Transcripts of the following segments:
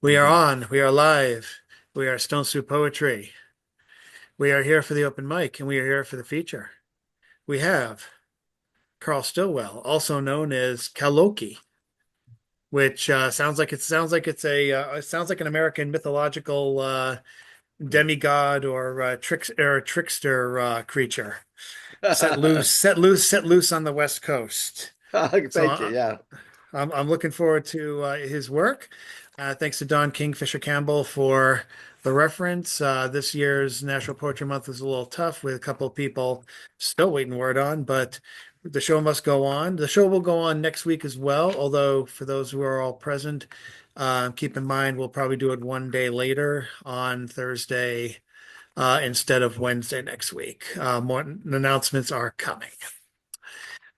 We are on. We are live. We are Stone Soup Poetry. We are here for the open mic and we are here for the feature. We have Carl Stilwell, also known as Kaloki, which sounds like an American mythological demigod or trickster creature. Set loose on the West Coast. So Thank you. Yeah. I'm looking forward to his work. Thanks to Don Kingfisher Campbell for the reference. This year's National Poetry Month was a little tough with a couple of people still waiting word on, but the show must go on. The show will go on next week as well, although for those who are all present, keep in mind we'll probably do it one day later on Thursday instead of Wednesday next week. More announcements are coming.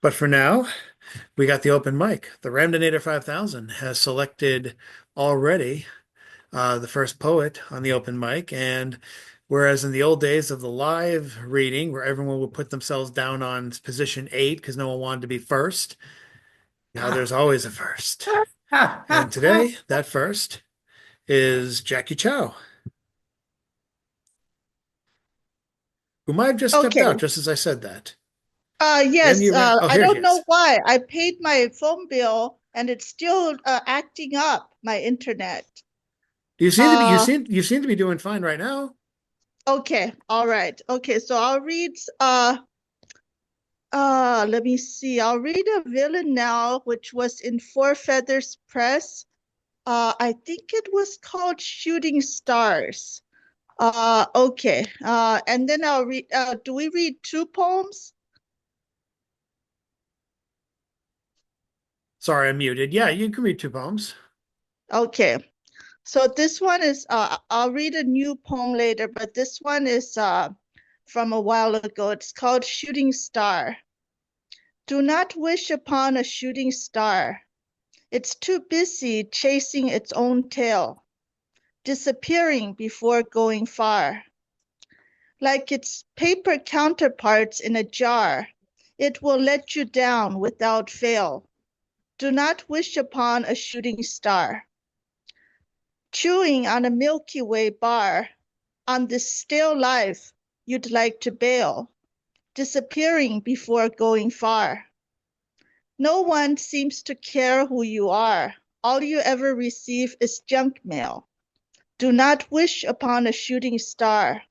But for now, we got the open mic. The Ramdonator 5000 has selected already the first poet on the open mic. And whereas in the old days of the live reading, where everyone would put themselves down on position 8 because no one wanted to be first, now there's always a first. And today, that first is Jackie Chow, who might have just stepped Okay. out just as I said that. Yes. Oh, I here she don't know is. why. I paid my phone bill and it's still acting up, my internet. Uh, You seem to be doing fine right now. okay. All right. Okay. So I'll read let me see. I'll read a villain now, which was in Four Feathers Press. I think it was called Shooting Stars. Okay. And then I'll read do we read two poems? Sorry, I'm muted. Yeah, you can read two poems. Okay. So this one is I'll read a new poem later, but this one is from a while ago. It's called Shooting Star. Do not wish upon a shooting star. It's too busy chasing its own tail, disappearing before going far. Like its paper counterparts in a jar, it will let you down without fail. Do not wish upon a shooting star. Chewing on a Milky Way bar, on this stale life you'd like to bail, disappearing before going far. No one seems to care who you are. All you ever receive is junk mail. Do not wish upon a shooting star.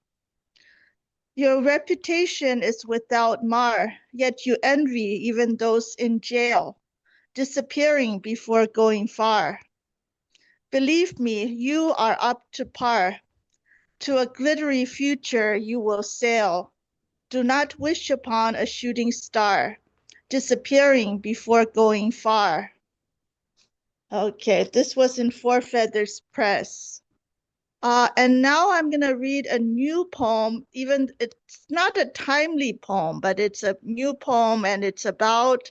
Your reputation is without mar, yet you envy even those in jail, disappearing before going far. Believe me, you are up to par. To a glittery future you will sail. Do not wish upon a shooting star, disappearing before going far. Okay, this was in Four Feathers Press. And now I'm going to read a new poem. Even it's not a timely poem, but it's a new poem, and it's about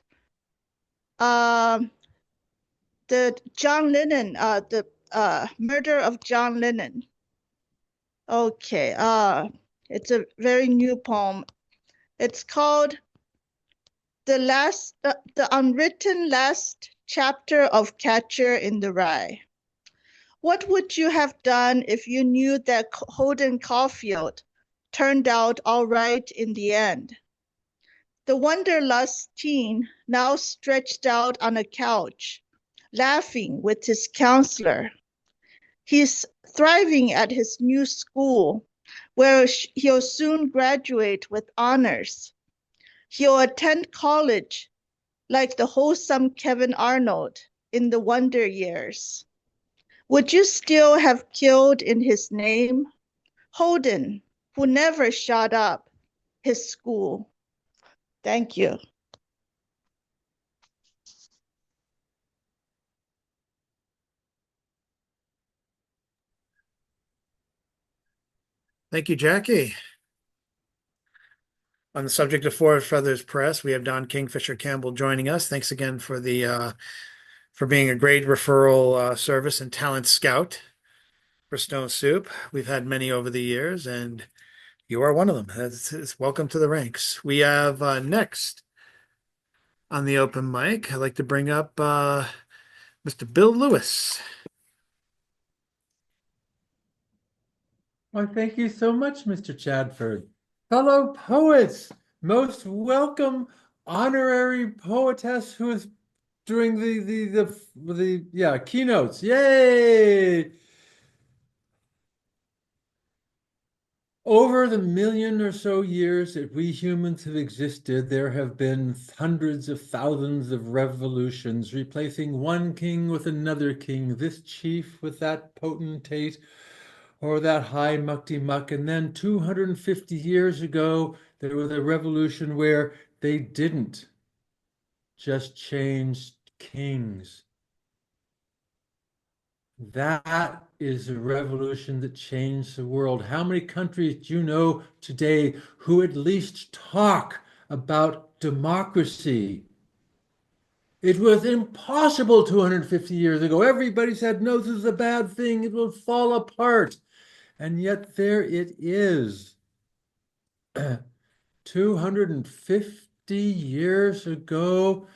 um, the John Lennon, the murder of John Lennon. Okay, it's a very new poem. It's called the unwritten last chapter of Catcher in the Rye. What would you have done if you knew that Holden Caulfield turned out all right in the end? The wanderlust teen now stretched out on a couch, laughing with his counselor. He's thriving at his new school, where he'll soon graduate with honors. He'll attend college like the wholesome Kevin Arnold in the Wonder Years. Would you still have killed in his name? Holden, who never shut up his school. Thank you. Thank you, Jackie. On the subject of Four Feathers Press, we have Don Kingfisher Campbell joining us. Thanks again for the for being a great referral service and talent scout for Stone Soup. We've had many over the years, and you are one of them. It's welcome to the ranks. We have next on the open mic, I'd like to bring up Mr. Bill Lewis. Why, thank you so much, Mr. Chadford. Fellow poets, most welcome honorary poetess who is doing the keynotes. Yay! Over the million or so years that we humans have existed, there have been hundreds of thousands of revolutions, replacing one king with another king, this chief with that potentate, or that high muckety muck. And then 250 years ago, there was a revolution where they didn't just change kings. That is a revolution that changed the world. How many countries do you know today who at least talk about democracy? It was impossible 250 years ago. Everybody said, no, this is a bad thing. It will fall apart. And yet there it is. 250 years ago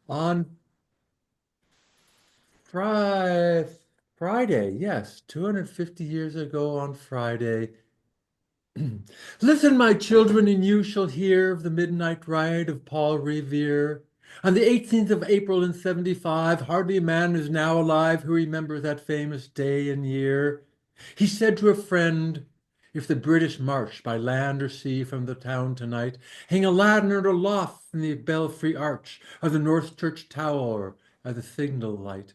on Fri Friday, yes, 250 years ago on Friday. Listen, my children, and you shall hear of the midnight ride of Paul Revere. On the 18th of April in 75, hardly a man is now alive who remembers that famous day and year. He said to a friend, if the British march by land or sea from the town tonight, hang a lantern aloft in the belfry arch of the North Church tower as a signal light.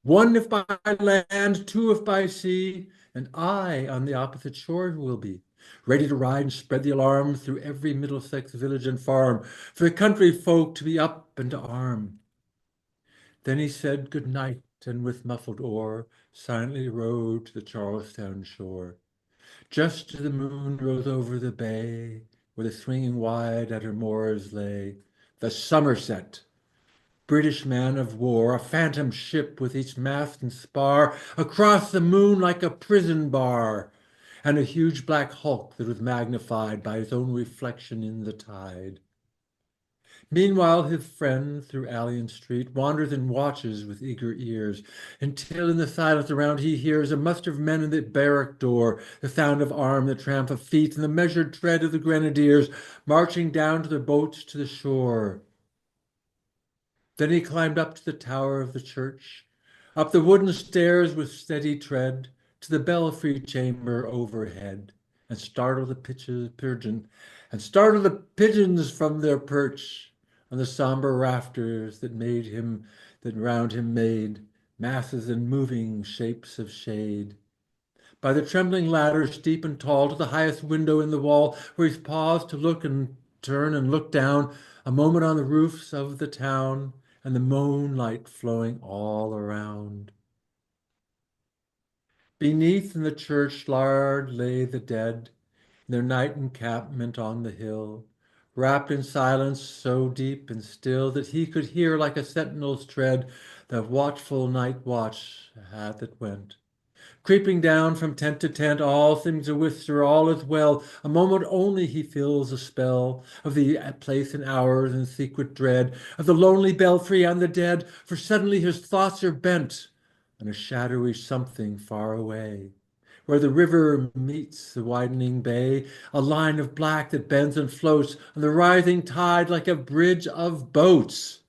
One if by land, two if by sea, and I on the opposite shore will be, ready to ride and spread the alarm through every Middlesex village and farm, for the country folk to be up and to arm. Then he said good night, and with muffled oar, silently rowed to the Charlestown shore. Just as the moon rose over the bay, where the swinging wide at her moors lay, the Somerset, British man of war, a phantom ship with each mast and spar, across the moon like a prison bar, and a huge black hulk that was magnified by its own reflection in the tide. Meanwhile, his friend through alley and street wanders and watches with eager ears, until in the silence around he hears a muster of men in the barrack door, the sound of arm, the tramp of feet, and the measured tread of the grenadiers marching down to their boats to the shore. Then he climbed up to the tower of the church, up the wooden stairs with steady tread, to the belfry chamber overhead, and startled the pigeons from their perch on the sombre rafters that round him made masses and moving shapes of shade. By the trembling ladder, steep and tall, to the highest window in the wall, where he paused to look and turn and look down, a moment on the roofs of the town, and the moonlight flowing all around. Beneath in the churchyard lay the dead, in their night encampment on the hill, wrapped in silence so deep and still that he could hear like a sentinel's tread the watchful night watch that went. Creeping down from tent to tent, all seems a whisper, all is well. A moment only he feels a spell of the place and hours and secret dread of the lonely belfry and the dead, for suddenly his thoughts are bent on a shadowy something far away, where the river meets the widening bay, a line of black that bends and floats on the rising tide like a bridge of boats.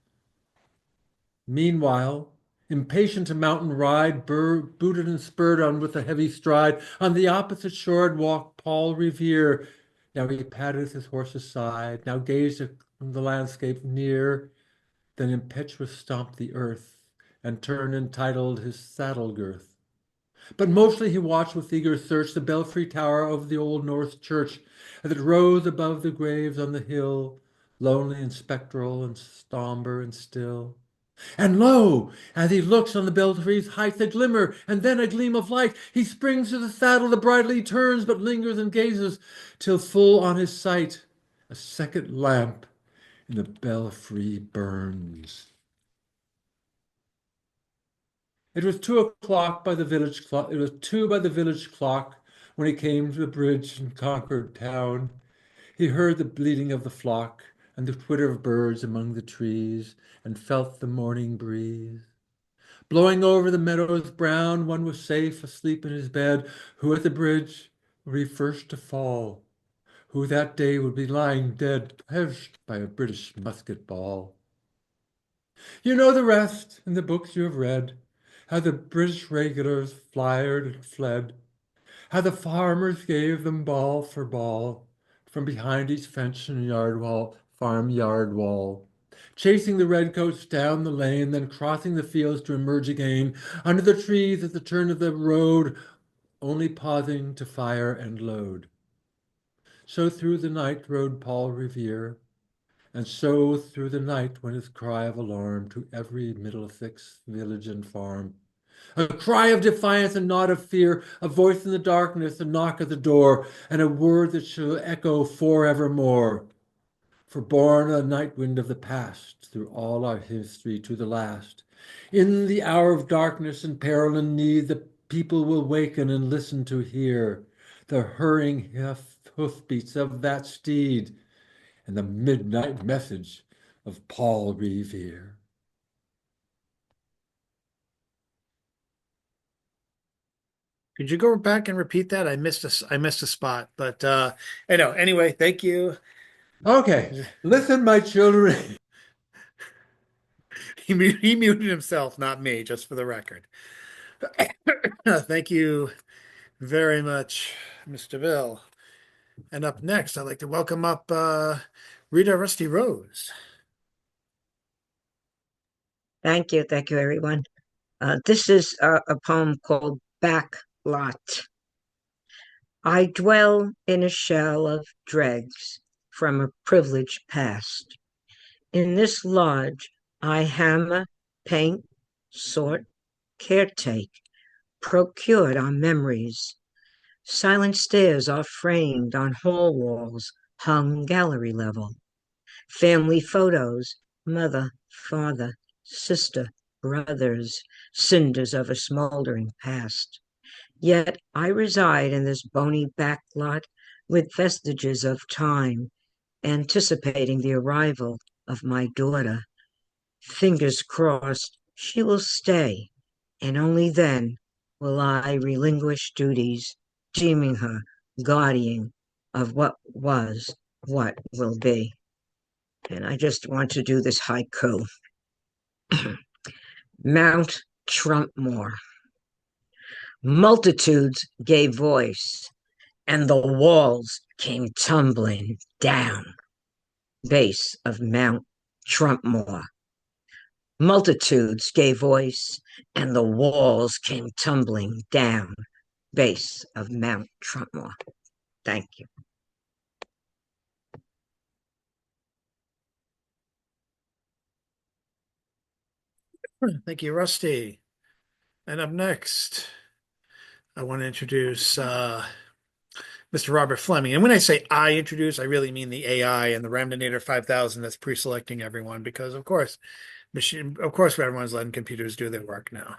Meanwhile, impatient to mountain ride, booted and spurred on with a heavy stride, on the opposite shore had walked Paul Revere. Now he patted his horse's side, now gazed at the landscape near, then impetuous stomped the earth, and turned and tightened his saddle girth. But mostly he watched with eager search the belfry tower of the old North Church, as it rose above the graves on the hill, lonely and spectral and sombre and still. And lo, as he looks on the belfry's height, a glimmer, and then a gleam of light. He springs to the saddle, the bridle he turns, but lingers and gazes, till full on his sight a second lamp in the belfry burns. It was 2 o'clock by the village clock. It was 2 by the village clock when he came to the bridge in Concord town. He heard the bleating of the flock and the twitter of birds among the trees, and felt the morning breeze blowing over the meadows brown. One was safe asleep in his bed, who at the bridge would be first to fall, who that day would be lying dead, perished by a British musket ball. You know the rest in the books you have read, how the British regulars fired and fled, how the farmers gave them ball for ball from behind each fence and farmyard wall, chasing the redcoats down the lane, then crossing the fields to emerge again under the trees at the turn of the road, only pausing to fire and load. So through the night rode Paul Revere, and so through the night went his cry of alarm to every Middlesex village and farm. A cry of defiance and not of fear, a voice in the darkness, a knock at the door, and a word that shall echo forevermore. For born on the night wind of the past, through all our history to the last, in the hour of darkness and peril and need, the people will waken and listen to hear the hurrying hoofbeats of that steed and the midnight message of Paul Revere. Could you go back and repeat that? I missed a spot, but I know. Anyway, thank you. Okay, listen, my children. He muted himself, not me, just for the record. Thank you very much, Mr. Bill. And up next, I'd like to welcome up Rita Rusty Rose. Thank you. Thank you, everyone. This is a poem called Back Lot. I dwell in a shell of dregs from a privileged past. In this lodge, I hammer, paint, sort, caretake, procured on memories. Silent stairs are framed on hall walls, hung gallery level. Family photos, mother, father, sister, brothers, cinders of a smoldering past. Yet I reside in this bony backlot with vestiges of time, anticipating the arrival of my daughter. Fingers crossed, she will stay, and only then will I relinquish duties, deeming her guardian of what was, what will be. And I just want to do this haiku. Mount Trumpmore. Multitudes gave voice, and the walls came tumbling down. Base of Mount Trumpmore. Multitudes gave voice, and the walls came tumbling down. Base of Mount Trumpmore. Thank you. Thank you, Rusty. And up next, I want to introduce Mr. Robert Fleming. And when I say I introduce, I really mean the AI and the Ramdonator 5000 that's pre-selecting everyone because, of course, everyone's letting computers do their work now.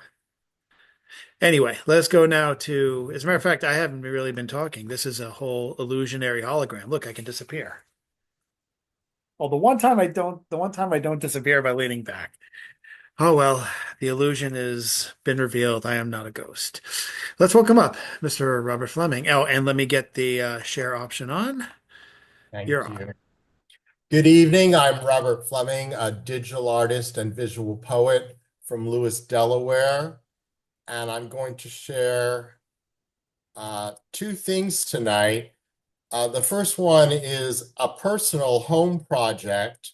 Anyway, let's go now to, as a matter of fact, I haven't really been talking. This is a whole illusionary hologram. Look, I can disappear. Well, the one time I don't disappear by leaning back. Oh well, the illusion has been revealed. I am not a ghost. Let's welcome up Mr. Robert Fleming. Oh, and let me get the share option on. Thank You're you. on. Good evening. I'm Robert Fleming, a digital artist and visual poet from Lewis, Delaware. And I'm going to share two things tonight. The first one is a personal home project.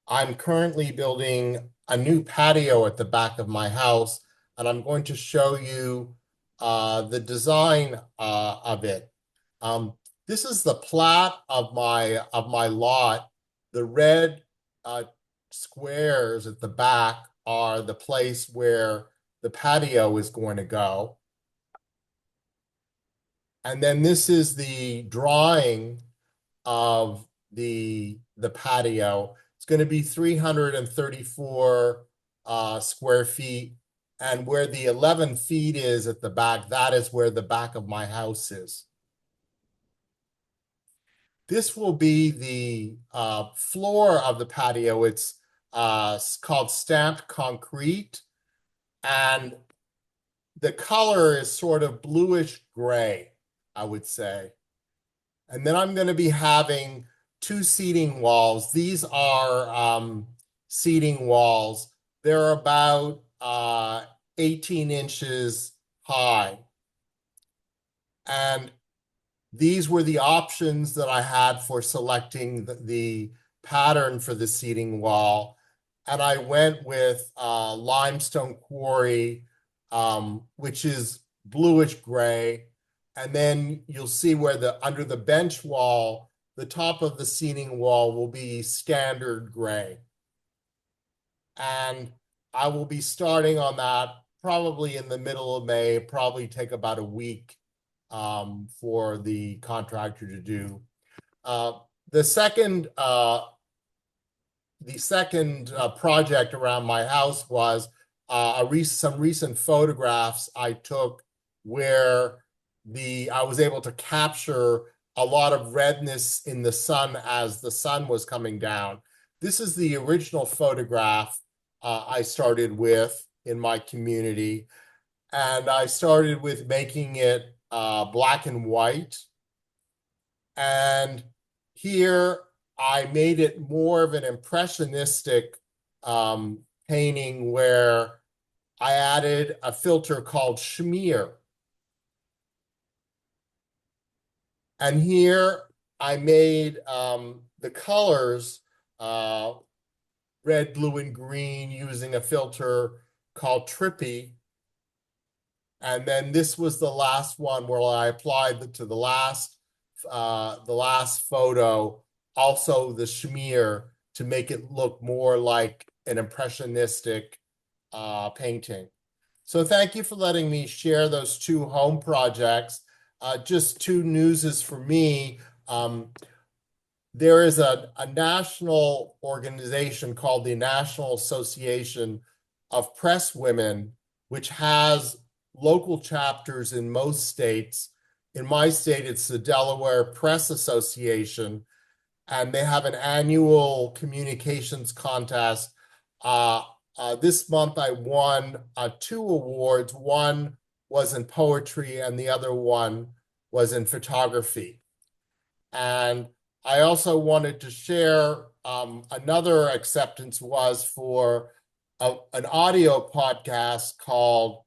I'm currently building a new patio at the back of my house, and I'm going to show you the design of it. This is the plat of my lot. The red squares at the back are the place where the patio is going to go. And then this is the drawing of the patio. It's going to be 334 square feet. And where the 11 feet is at the back, that is where the back of my house is. This will be the floor of the patio. It's called stamped concrete. And the color is sort of bluish gray. I would say. And then I'm going to be having two seating walls. These are seating walls. They're about 18 inches high. And these were the options that I had for selecting the pattern for the seating wall. And I went with limestone quarry, which is bluish gray. And then you'll see where under the bench wall, the top of the seating wall will be standard gray. And I will be starting on that probably in the middle of May, probably take about a week for the contractor to do. The second project around my house was some recent photographs I took where I was able to capture a lot of redness in the sun as the sun was coming down. This is the original photograph I started with in my community. And I started with making it black and white. And here I made it more of an impressionistic painting where I added a filter called schmear. And here I made the colors red, blue, and green using a filter called Trippy. And then this was the last one where I applied to the last photo, also the schmear, to make it look more like an impressionistic painting. So thank you for letting me share those two home projects. Just two newses for me. There is a national organization called the National Association of Press Women, which has local chapters in most states. In my state, it's the Delaware Press Association, and they have an annual communications contest. This month, I won two awards. One was in poetry, and the other one was in photography. And I also wanted to share another acceptance was for an audio podcast called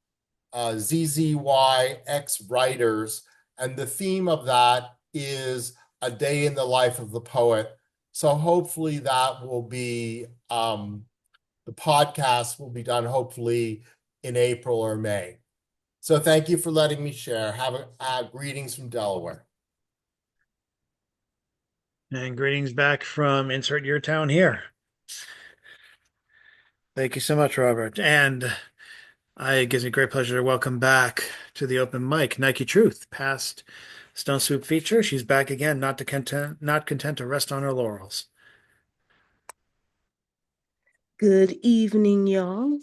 ZZY X Writers. And the theme of that is a day in the life of the poet. So hopefully that will be, the podcast will be done hopefully in April or May. So thank you for letting me share. Have greetings from Delaware. And greetings back from insert your town here. Thank you so much, Robert. And it gives me great pleasure to welcome back to the open mic Nike Truth, past Stone Soup feature. She's back again, not content to rest on her laurels. Good evening, y'all.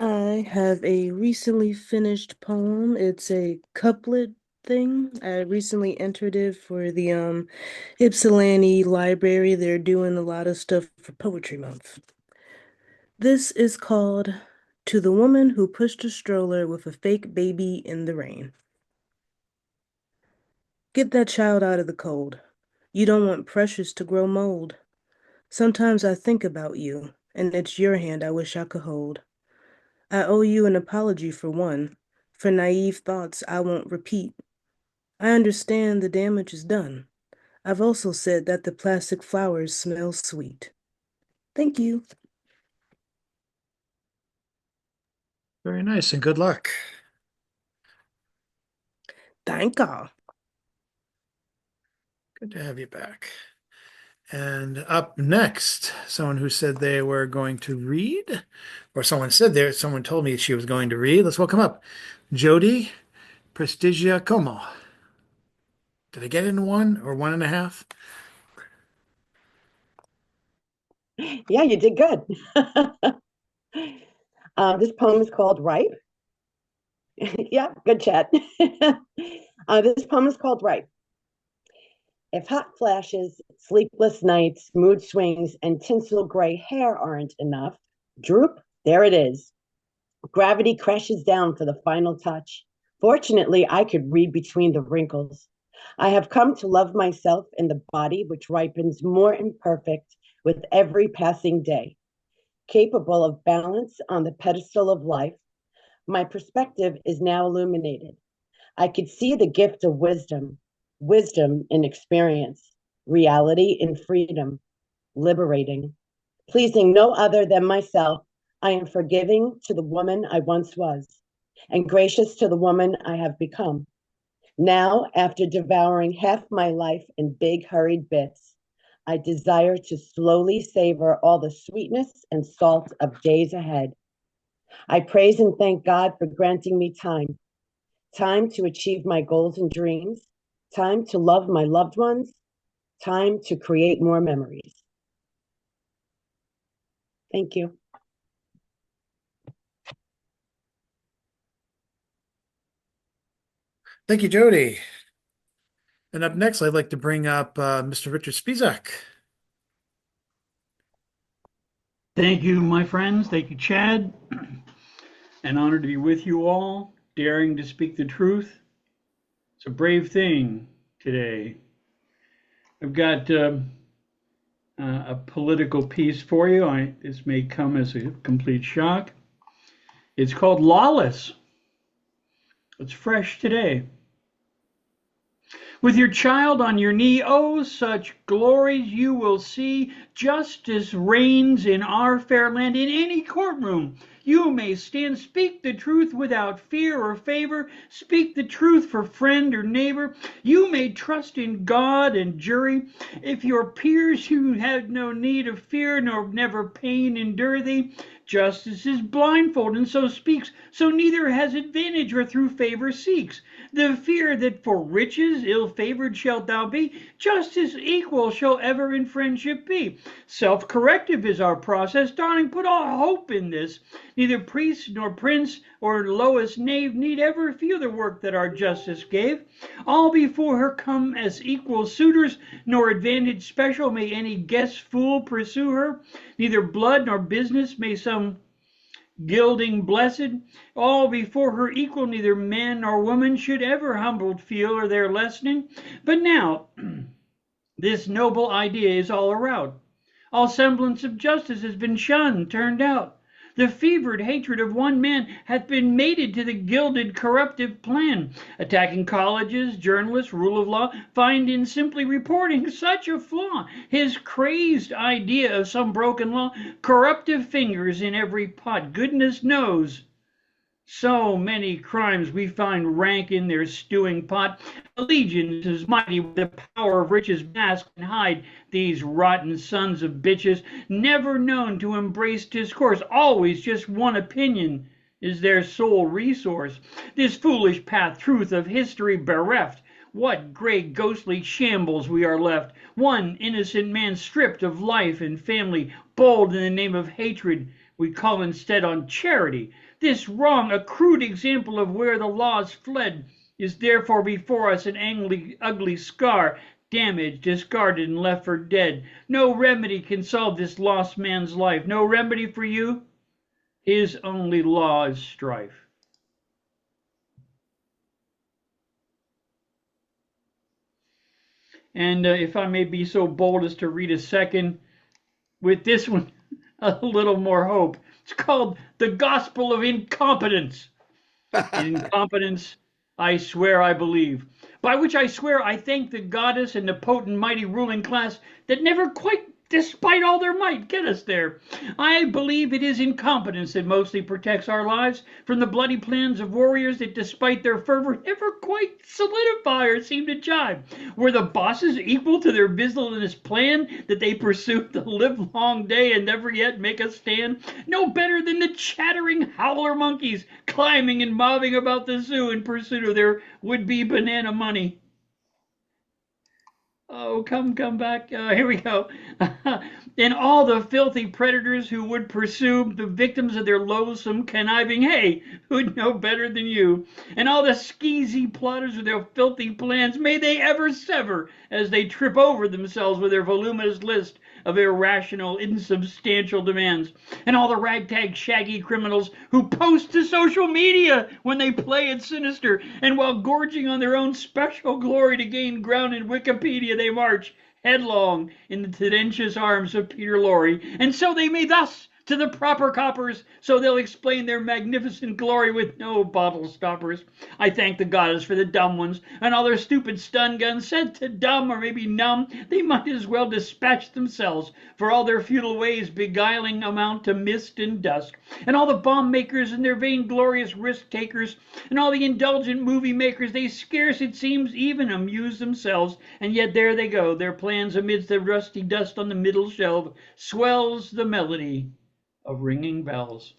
I have a recently finished poem. It's a couplet thing. I recently entered it for the Ypsilanti Library. They're doing a lot of stuff for Poetry Month. This is called To the Woman Who Pushed a Stroller with a Fake Baby in the Rain. Get that child out of the cold. You don't want Precious to grow mold. Sometimes I think about you, and it's your hand I wish I could hold. I owe you an apology for one, for naive thoughts I won't repeat. I understand the damage is done. I've also said that the plastic flowers smell sweet. Thank you. Very nice, and good luck. Thank y'all. Good to have you back. And up next, someone who said they were going to read, or someone told me she was going to read. Let's welcome up Jody Prestigia Como. Did I get it in one or one and a half? Yeah, you did good. This poem is called Ripe. Yeah, good chat. This poem is called Ripe. If hot flashes, sleepless nights, mood swings, and tinsel gray hair aren't enough, droop, there it is. Gravity crashes down for the final touch. Fortunately, I could read between the wrinkles. I have come to love myself in the body which ripens more imperfect with every passing day. Capable of balance on the pedestal of life, my perspective is now illuminated. I could see the gift of wisdom, wisdom in experience, reality in freedom, liberating. Pleasing no other than myself, I am forgiving to the woman I once was, and gracious to the woman I have become. Now, after devouring half my life in big, hurried bits, I desire to slowly savor all the sweetness and salt of days ahead. I praise and thank God for granting me time, time to achieve my goals and dreams, time to love my loved ones, time to create more memories. Thank you. Thank you, Jody. And up next, I'd like to bring up Mr. Richard Spizak. Thank you, my friends. Thank you, Chad. An honor to be with you all, daring to speak the truth. It's a brave thing today. I've got a political piece for you. This may come as a complete shock. It's called Lawless. It's fresh today. With your child on your knee, oh, such glories you will see. Justice reigns in our fair land. In any courtroom you may stand. Speak the truth without fear or favor. Speak the truth for friend or neighbor. You may trust in God and jury. If your peers you have no need of fear, nor never pain endure thee. Justice is blindfold, and so speaks, so neither has advantage or through favor seeks. The fear that for riches ill-favored shalt thou be, justice equal shall ever in friendship be. Self-corrective is our process, darling, put all hope in this. Neither priest nor prince or lowest knave need ever fear the work that our justice gave. All before her come as equal suitors, nor advantage special may any guest fool pursue her. Neither blood nor business may some gilding blessed, all before her equal, neither man nor woman should ever humbled feel or their lessening. But now this noble idea is all around. All semblance of justice has been shunned, turned out. The fevered hatred of one man hath been mated to the gilded corruptive plan. Attacking colleges, journalists, rule of law, find in simply reporting such a flaw. His crazed idea of some broken law, corruptive fingers in every pot, goodness knows. So many crimes we find rank in their stewing pot. Allegiance is mighty with the power of riches mask and hide these rotten sons of bitches, never known to embrace discourse, always just one opinion is their sole resource. This foolish path, truth of history bereft, what gray ghostly shambles we are left. One innocent man stripped of life and family, bold in the name of hatred, we call instead on charity. This wrong, a crude example of where the laws fled, is therefore before us an ugly scar, damaged, discarded, and left for dead. No remedy can solve this lost man's life. No remedy for you. His only law is strife. And if I may be so bold as to read a second, with this one, a little more hope. It's called The Gospel of Incompetence. In incompetence, I swear I believe. By which I swear I thank the goddess and the potent mighty ruling class that never quite, despite all their might, get us there. I believe it is incompetence that mostly protects our lives from the bloody plans of warriors that, despite their fervor, never quite solidify or seem to jibe. Were the bosses equal to their villainous plan that they pursue the livelong day and never yet make us stand? No better than the chattering howler monkeys climbing and mobbing about the zoo in pursuit of their would-be banana money. Oh, come back. Here we go. And all the filthy predators who would pursue the victims of their loathsome conniving, hey, who'd know better than you? And all the skeezy plotters with their filthy plans, may they ever sever as they trip over themselves with their voluminous list of irrational, insubstantial demands, and all the ragtag, shaggy criminals who post to social media when they play it sinister, and while gorging on their own special glory to gain ground in Wikipedia, they march headlong in the tendentious arms of Peter Lorre, and so they may thus to the proper coppers, so they'll explain their magnificent glory with no bottle stoppers. I thank the goddess for the dumb ones, and all their stupid stun guns set to dumb or maybe numb, they might as well dispatch themselves, for all their futile ways beguiling amount to mist and dusk. And all the bomb makers and their vainglorious risk takers, and all the indulgent movie makers, they scarce, it seems, even amuse themselves, and yet there they go, their plans amidst the rusty dust on the middle shelf, swells the melody of ringing bells.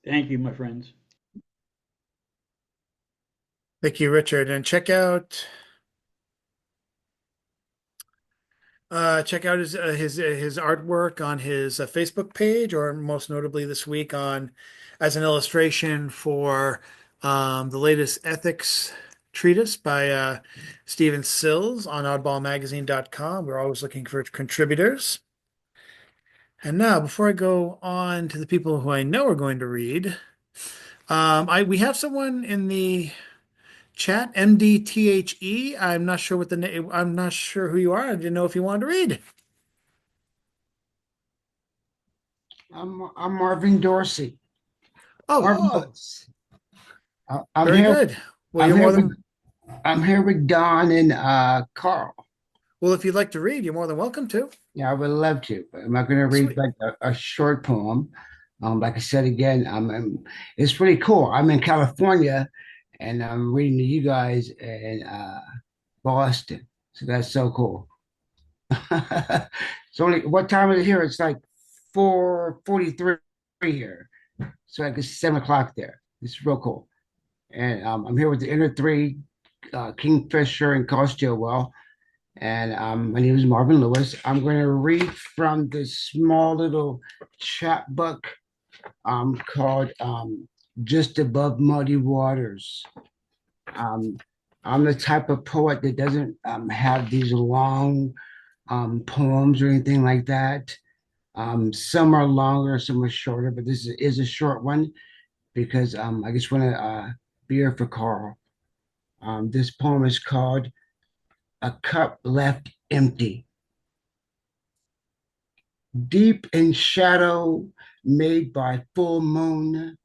Thank you, my friends. Thank you, Richard. And check out his artwork on his Facebook page, or most notably this week on as an illustration for the latest ethics treatise by Stephen Sills on oddballmagazine.com. We're always looking for contributors. And now, before I go on to the people who I know are going to read, we have someone in the chat, MDTHE. I'm not sure what the name. I'm not sure who you are. I didn't know if you wanted to read. I'm Marvin Dorsey. Oh, Marvin Lewis. I'm very here. good. Well, I'm you're here more than I'm here with Don and Carl. well. If you'd like to read, you're more than welcome to. Yeah, I would love to, but I'm not going to read Sweet. like a short poem. Like I said again, it's really cool. I'm in California, and I'm reading to you guys in Boston. So that's so cool. It's only what time is it here? It's like 4:43 here. So like it's 7 o'clock there. It's real cool. And I'm here with the inner three, Kingfisher and Carl Stilwell. And my name is Marvin Lewis. I'm going to read from this small little chapbook called Just Above Muddy Waters. I'm the type of poet that doesn't have these long poems or anything like that. Some are longer, some are shorter, but this is a short one because I just want to be here for Carl. This poem is called A Cup Left Empty. Deep in shadow made by full moon,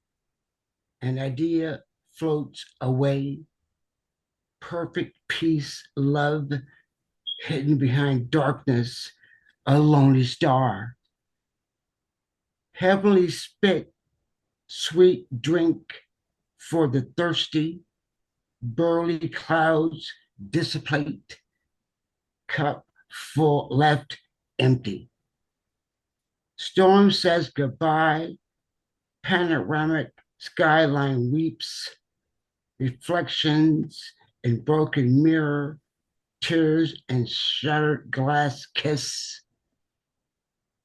an idea floats away. Perfect peace, love, hidden behind darkness, a lonely star. Heavenly spit, sweet drink for the thirsty, burly clouds dissipate, cup full left empty. Storm says goodbye, panoramic skyline weeps, reflections in broken mirror, tears and shattered glass kiss.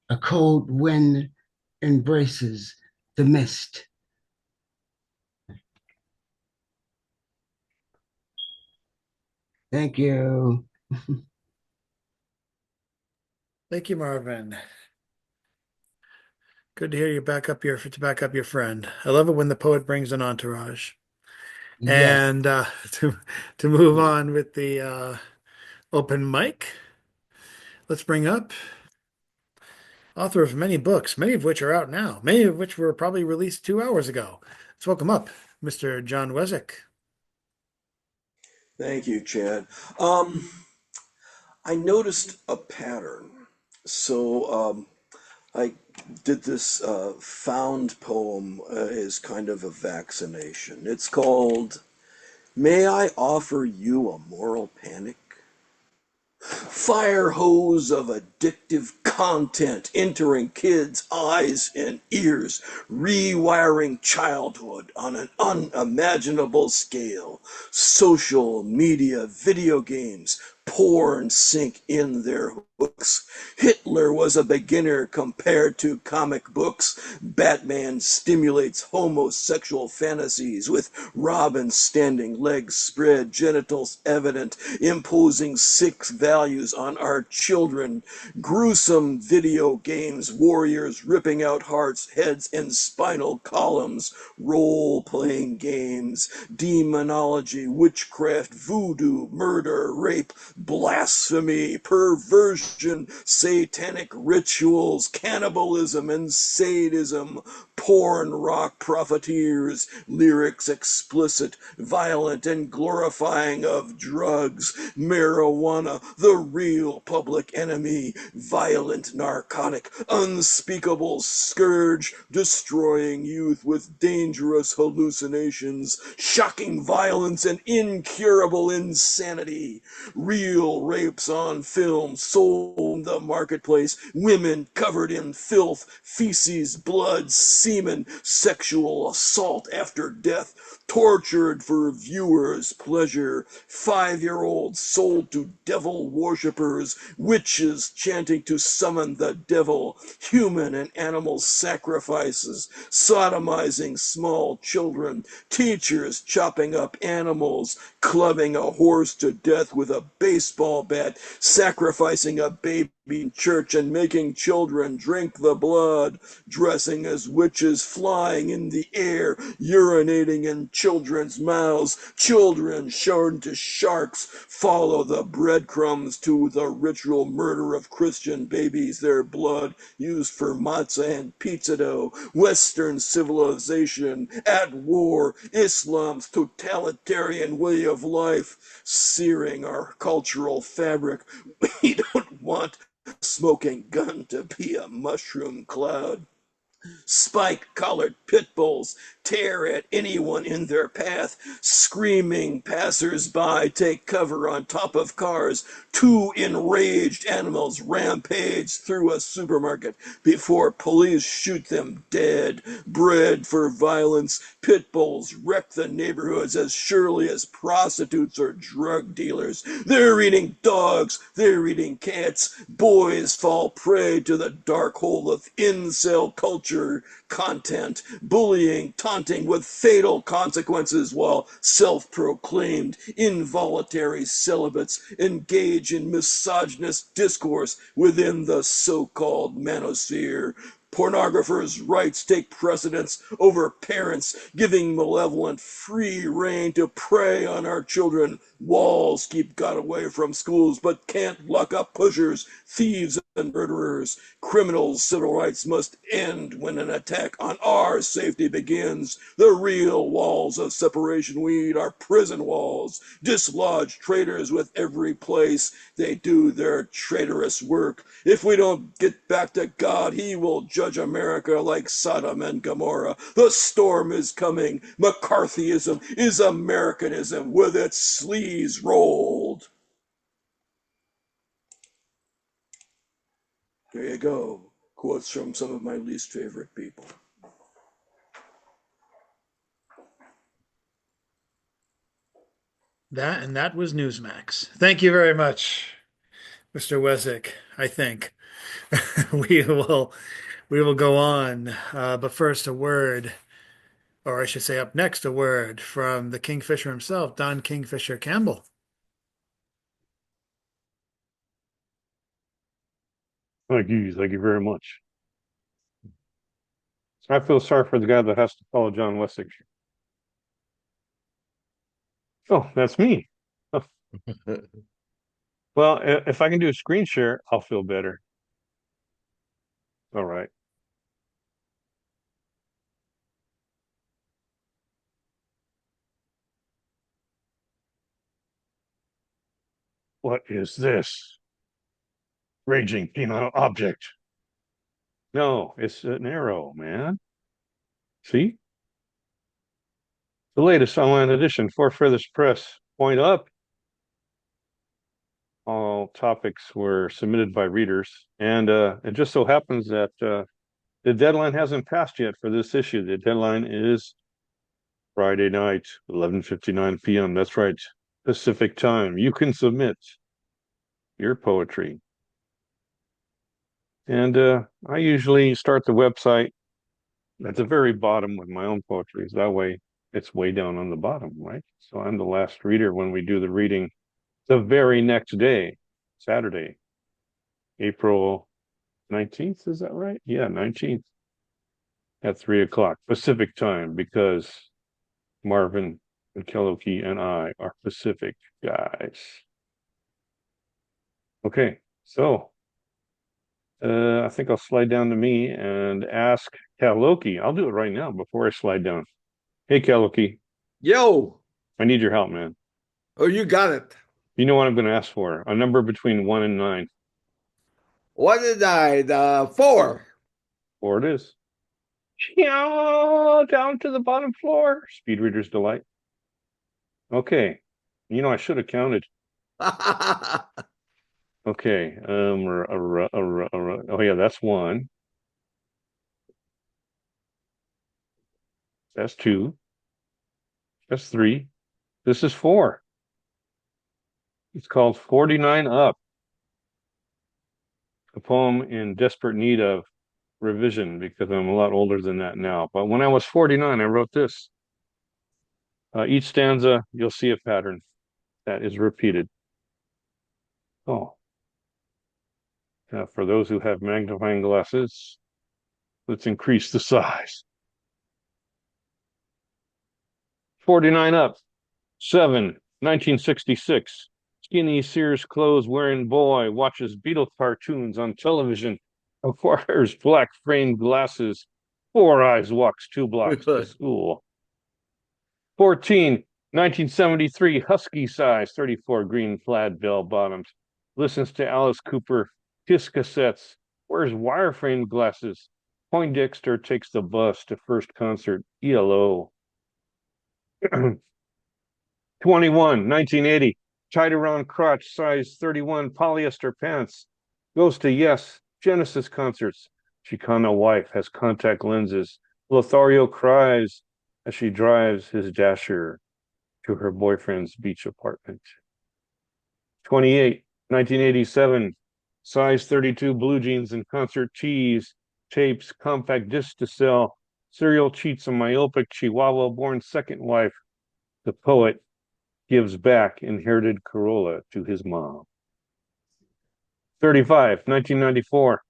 A cold wind embraces the mist. Thank you. Thank you, Marvin. Good to hear you to back up your friend. I love it when the poet brings an entourage. Yes. And to move on with the open mic, let's bring up author of many books, many of which are out now, many of which were probably released 2 hours ago. Let's welcome up Mr. John Wesick. Thank you, Chad. I noticed a pattern. So I did this found poem as kind of a vaccination. It's called May I Offer You a Moral Panic? Fire hose of addictive content entering kids' eyes and ears, rewiring childhood on an unimaginable scale. Social media, video games, porn sink in their books. Hitler was a beginner compared to comic books. Batman stimulates homosexual fantasies with Robin standing, legs spread, genitals evident, imposing sick values on our children. Gruesome video games, warriors ripping out hearts, heads, and spinal columns. Role-playing games, demonology, witchcraft, voodoo, murder, rape, blasphemy, perversion, satanic rituals, cannibalism and sadism, porn rock profiteers, lyrics explicit, violent, and glorifying of drugs, marijuana, the real public enemy, violent narcotic, unspeakable scourge, destroying youth with dangerous hallucinations, shocking violence, and incurable insanity, real rapes on film sold in the marketplace, women covered in filth, feces, blood, semen, sexual assault after death, tortured for viewers' pleasure, 5-year-olds sold to devil worshippers, witches chanting to summon the devil, human and animal sacrifices, sodomizing small children, teachers chopping up animals, clubbing a horse to death with a baseball bat, sacrificing a baby in church and making children drink the blood, dressing as witches, flying in the air, urinating in children's mouths, children shown to sharks, follow the breadcrumbs to the ritual murder of Christian babies, their blood used for matzah and pizza dough, Western civilization at war, Islam's totalitarian way of life, searing our cultural fabric. We don't want a smoking gun to be a mushroom cloud. Spike-collared pit bulls tear at anyone in their path. Screaming passers-by take cover on top of cars. Two enraged animals rampage through a supermarket before police shoot them dead. Bred for violence, pit bulls wreck the neighborhoods as surely as prostitutes or drug dealers. They're eating dogs, they're eating cats. Boys fall prey to the dark hole of incel culture content, bullying, taunting with fatal consequences, while self-proclaimed involuntary celibates engage in misogynist discourse within the so-called manosphere. Pornographers' rights take precedence over parents, giving malevolent free rein to prey on our children. Walls keep God away from schools, but can't lock up pushers, thieves, and murderers. Criminals' civil rights must end when an attack on our safety begins. The real walls of separation we need are prison walls. Dislodge traitors with every place they do their traitorous work. If we don't get back to God, he will judge America like Sodom and Gomorrah. The storm is coming. McCarthyism is Americanism with its sleeves rolled. There you go. Quotes from some of my least favorite people. That was Newsmax. Thank you very much, Mr. Wesick. I think we will we will go on. But first, a word, or I should say, up next, a word from the Kingfisher himself, Don Kingfisher Campbell. Thank you very much. I feel sorry for the guy that has to follow John Wessex. Oh, that's me. Well, if I can do a screen share, I'll feel better. All right. What is this? Raging penile object. No, it's an arrow, man. See? The latest online edition for Feathers Press. Point up. All topics were submitted by readers, and it just so happens that the deadline hasn't passed yet for this issue. The deadline is Friday night, 11:59 p.m. That's right, Pacific time. You can submit your poetry And I usually start the website at the very bottom with my own poetry. That way it's way down on the bottom, right? So I'm the last reader when we do the reading the very next day, Saturday, April 19th. Is that right? Yeah, 19th at 3 o'clock Pacific time, because Marvin and Keloki and I are Pacific guys. Okay, so I think I'll slide down to me and ask Keloki. I'll do it right now before I slide down. Hey, Keloki, Yo, I need your help, man. oh, you got it. You know what I'm going to ask for? A number between 1 and 9. What did I? 4. 4 it is. Down to the bottom floor. Speed Reader's Delight. Okay. You know, I should have counted. Okay. Oh, yeah, that's 1. That's 2. That's 3. This is 4. It's called 49 Up, a poem in desperate need of revision because I'm a lot older than that now. But when I was 49, I wrote this. Each stanza, you'll see a pattern that is repeated. Oh, for those who have magnifying glasses, let's increase the size. 49 Up, 7, 1966. Skinny Sears clothes wearing boy watches Beatle cartoons on television, acquires black framed glasses, 4 eyes walks 2 blocks to school. 14, 1973, husky size, 34 green plaid bell bottoms, listens to Alice Cooper, Kiss cassettes, wears wireframe glasses. Poindexter takes the bus to first concert, ELO. 21, 1980, tied around crotch, size 31, polyester pants, goes to Yes, Genesis concerts. Chicana wife has contact lenses. Lothario cries as she drives his dasher to her boyfriend's beach apartment. 28, 1987, size 32 blue jeans and concert tees, tapes, compact disc to sell. Serial cheats a myopic Chihuahua-born second wife. The poet gives back inherited Corolla to his mom. 35, 1994,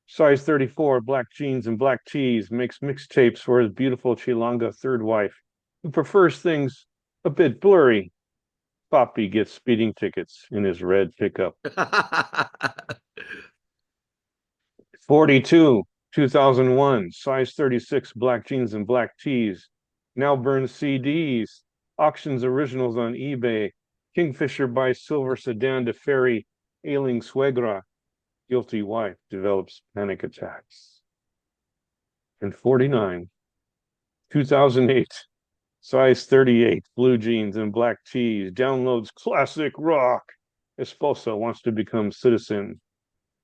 size 34, black jeans and black tees, makes mixtapes for his beautiful Chilanga third wife, who prefers things a bit blurry. Poppy gets speeding tickets in his red pickup. 42, 2001, size 36, black jeans and black tees, now burns CDs, auctions originals on eBay. Kingfisher buys silver sedan to ferry ailing suegra. Guilty wife develops panic attacks. And 49, 2008, size 38, blue jeans and black tees, downloads classic rock. Esposa wants to become citizen.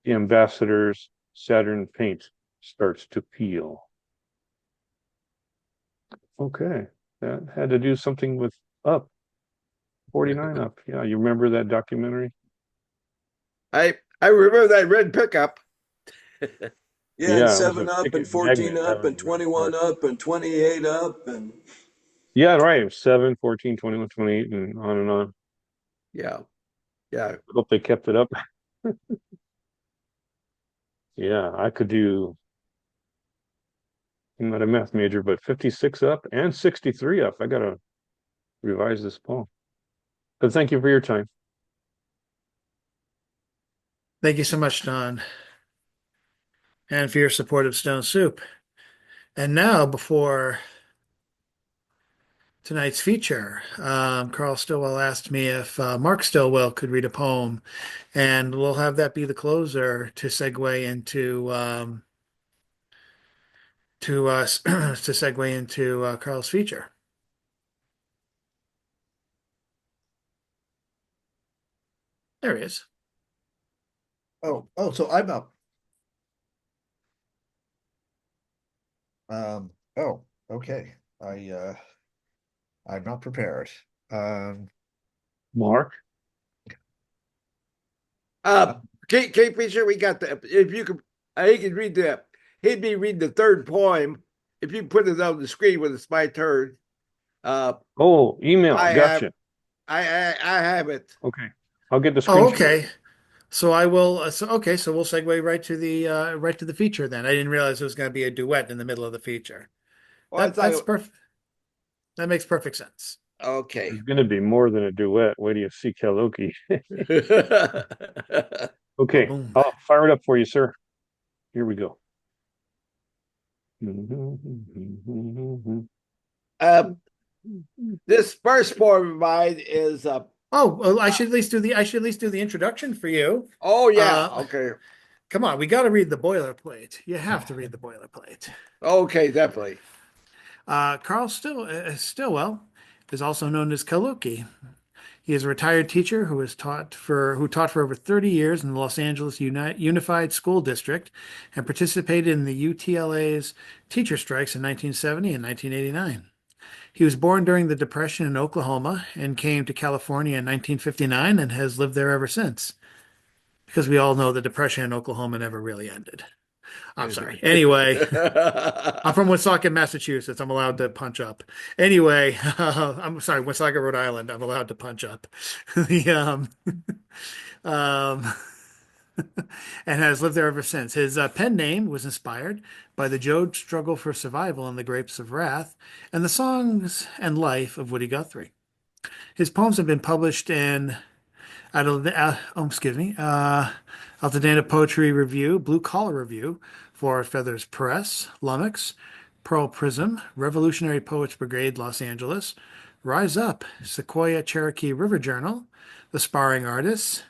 The ambassador's Saturn paint starts to peel. Okay, that had to do something with Up. 49 Up. Yeah, you remember that documentary? I remember that red pickup. Yeah, Yeah, and it was 7 a up ticket and 14 magnet up having and a red 21 heart. up and 28 up and Yeah, right. 7, 14, 21, 28, and on and on. Yeah. Yeah. I hope they kept it up. Yeah, I could do, I'm not a math major, but 56 up and 63 up. I gotta revise this poem. But thank you for your time. Thank you so much, Don, and for your support of Stone Soup. And now, before tonight's feature, Carl Stilwell asked me if Mark Stilwell could read a poem, and we'll have that be the closer to segue into to segue into Carl's feature. There he is. So I'm up. Okay. I'm not prepared. Mark? Kate Fisher, we got the if you could he can read the. He'd be reading the third poem. If you put it on the screen when it's my turn, uh, Oh, email. I have Gotcha. I have it. Okay. I'll get the screen Oh, share. okay. So I will. So we'll segue right to the feature then. I didn't realize there was going to be a duet in the middle of the feature. Well, it's That's like perfect. That makes perfect sense. okay. There's going to be more than a duet. Wait till you see karaoke. Okay. Boom. I'll fire it up for you, sir. Here we go. um, this first poem of mine is Oh, well, I should at least do the introduction for you. oh yeah, Uh, okay. Come on, we got to read the boilerplate. You have to read the boilerplate. Okay, definitely. Stilwell is also known as Kaluki. He is a retired teacher who taught for over 30 years in the Los Angeles Unified School District and participated in the UTLA's teacher strikes in 1970 and 1989. He was born during the Depression in Oklahoma and came to California in 1959 and has lived there ever since. Because we all know the Depression in Oklahoma never really ended. I'm sorry. Anyway, I'm from Woonsocket, Massachusetts. I'm allowed to punch up. Anyway, I'm sorry, Woonsocket, Rhode Island. I'm allowed to punch up. The um, and has lived there ever since. His pen name was inspired by the Joad struggle for survival in The Grapes of Wrath and the songs and life of Woody Guthrie. His poems have been published in Altadena Poetry Review, Blue Collar Review, Four Feathers Press, Lummox, Pearl Prism, Revolutionary Poets Brigade, Los Angeles, Rise Up, Sequoia Cherokee River Journal, The Sparring Artists,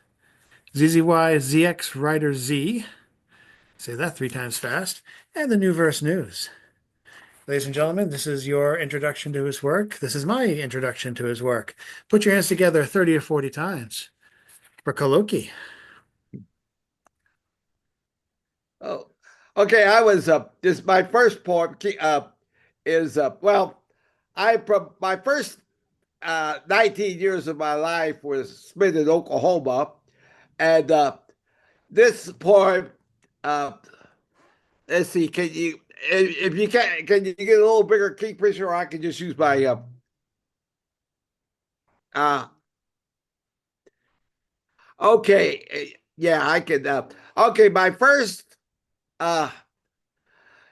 ZZY ZX Writer Z, say that 3 times fast, and the New Verse News. Ladies and gentlemen, this is your introduction to his work. This is my introduction to his work. Put your hands together 30 or 40 times for Koloki. Oh, okay. I was this my first poem is well, I from my first 19 years of my life was spent in Oklahoma, and this poem. Uh, let's see. Can you if you can you get a little bigger kingfisher, or I can just use my uh okay. Yeah, I can okay, my first uh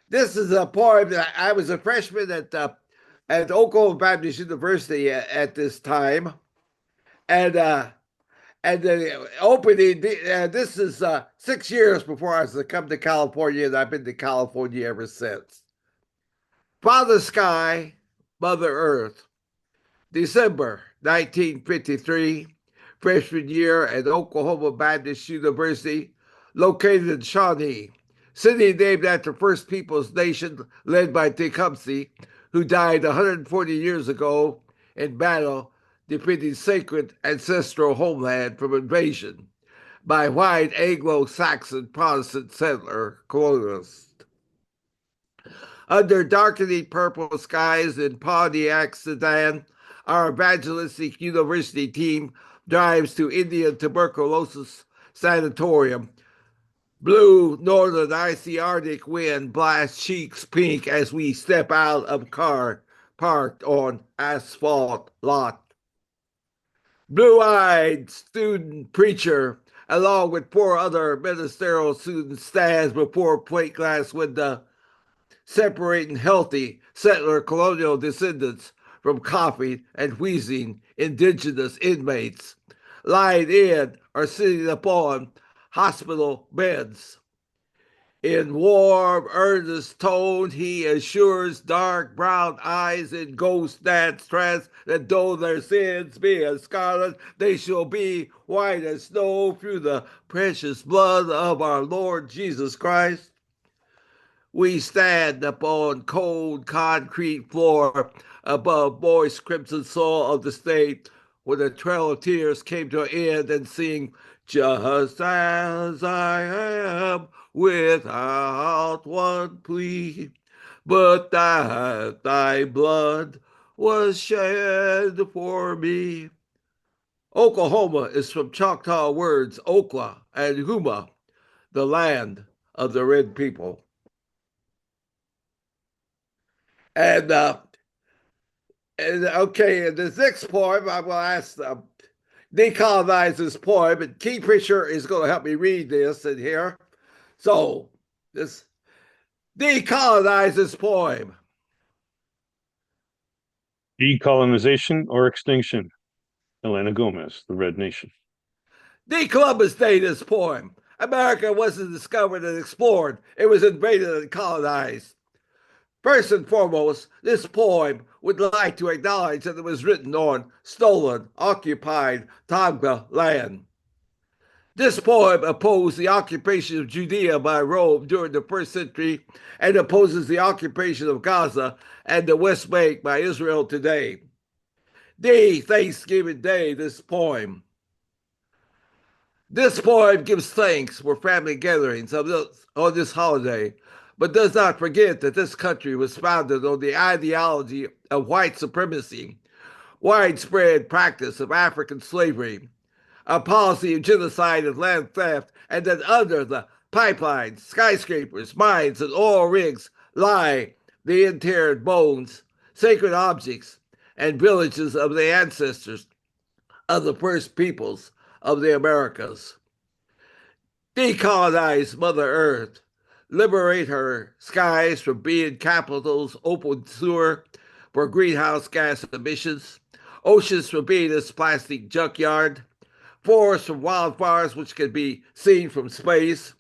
this is a poem that I was a freshman at Oklahoma Baptist University at this time, and the opening. This is 6 years before I was to come to California, and I've been to California ever since. Father Sky, Mother Earth, December 1953, freshman year at Oklahoma Baptist University, located in Shawnee, city named after First Peoples Nation led by Tecumseh, who died 140 years ago in battle defending sacred ancestral homeland from invasion by white Anglo-Saxon Protestant settler colonialists. Under darkening purple skies in Pontiac sedan, our evangelistic university team drives to Indian tuberculosis sanatorium. Blue northern icy Arctic wind blasts cheeks pink as we step out of car parked on asphalt lot. Blue-eyed student preacher, along with 4 other ministerial students, stands before plate glass window, separating healthy settler colonial descendants from coughing and wheezing indigenous inmates lying in or sitting upon hospital beds. In warm, earnest tone, he assures dark brown eyes in ghost dance trance that though their sins be as scarlet, they shall be white as snow through the precious blood of our Lord Jesus Christ. We stand upon cold concrete floor above moist crimson soil of the state when the trail of tears came to an end and sing, just as I am, without one plea, but that thy blood was shed for me. Oklahoma is from Choctaw words Okla and Huma, the land of the red people. And okay, in this next poem, I will ask decolonize this poem, and Kingfisher is going to help me read this in here. So, this decolonize this poem. Decolonization or extinction. Elena Gomez, The Red Nation. De-Columbus Day this poem. America wasn't discovered and explored. It was invaded and colonized. First and foremost, this poem would like to acknowledge that it was written on stolen, occupied Tonga land. This poem opposed the occupation of Judea by Rome during the first century and opposes the occupation of Gaza and the West Bank by Israel today. Thanksgiving Day, this poem. This poem gives thanks for family gatherings on this holiday, but does not forget that this country was founded on the ideology of white supremacy, widespread practice of African slavery, a policy of genocide and land theft, and that under the pipelines, skyscrapers, mines, and oil rigs lie the interred bones, sacred objects, and villages of the ancestors of the first peoples of the Americas. Decolonize Mother Earth. Liberate her skies from being capital's open sewer for greenhouse gas emissions, oceans from being this plastic junkyard, forests from wildfires which can be seen from space,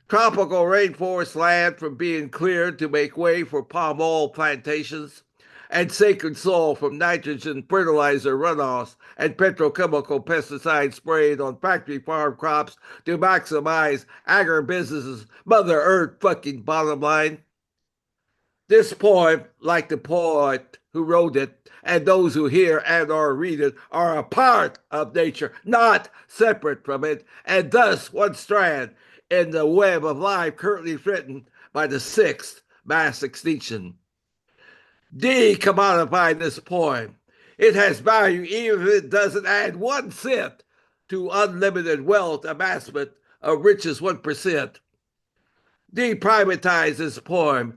tropical rainforest land from being cleared to make way for palm oil plantations, and sacred soil from nitrogen fertilizer runoffs and petrochemical pesticides sprayed on factory farm crops to maximize agribusiness's Mother Earth fucking bottom line. This poem, like the poet who wrote it, and those who hear and or read it, are a part of nature, not separate from it, and thus one strand in the web of life currently threatened by the sixth mass extinction. Decommodify this poem. It has value even if it doesn't add 1 cent to unlimited wealth amassment of richest 1%. Deprivatize this poem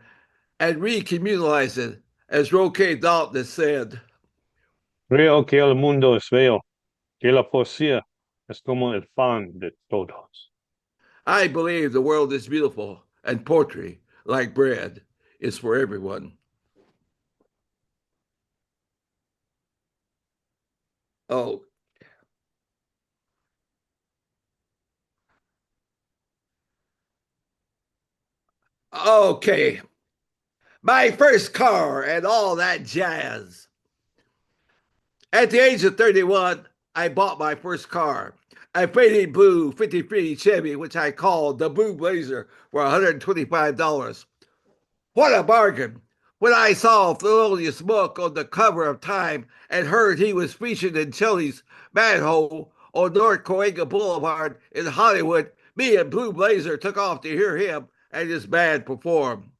and recommunalize it, as Roque Dalton has said. Creo que el mundo es bello, que la poesía es como el pan de todos. I believe the world is beautiful, and poetry, like bread, is for everyone. Oh. Okay. My first car and all that jazz. At the age of 31, I bought my first car, a faded blue 53 Chevy, which I called the Blue Blazer, for $125. What a bargain! When I saw Thelonious Monk on the cover of Time and heard he was featured in Shelley's Manhole on North Coahuila Boulevard in Hollywood, me and Blue Blazer took off to hear him and his band perform.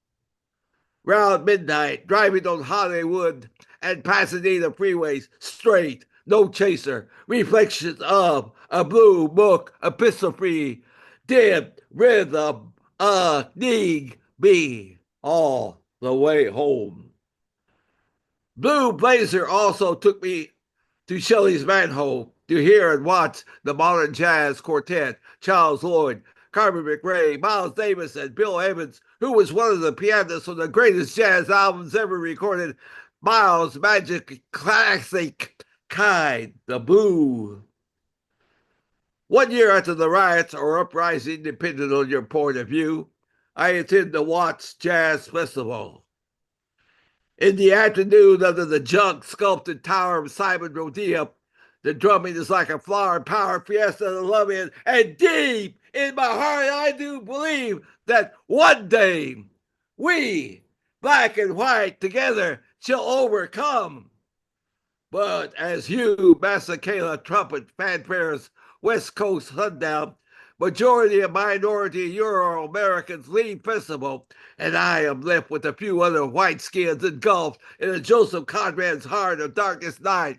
Round midnight, driving on Hollywood and Pasadena freeways, straight, no chaser, reflections of a blue book, epistle-free, dim rhythm, need be all the way home. Blue Blazer also took me to Shelley's Manhole to hear and watch the modern jazz quartet, Charles Lloyd, Carmen McRae, Miles Davis, and Bill Evans, who was one of the pianists on the greatest jazz albums ever recorded, Miles' Magic Classic Kind, the Blue. 1 year after the riots or uprising, depending on your point of view, I attend the Watts Jazz Festival. In the afternoon, under the junk sculpted tower of Simon Rodea, the drumming is like a flower power fiesta of love in, and deep in my heart, I do believe that one day we, black and white, together shall overcome. But as Hugh Masekela trumpet fanfares West Coast sundown, majority and minority Euro-Americans leave festival, and I am left with a few other white skins engulfed in a Joseph Conrad's heart of darkest night.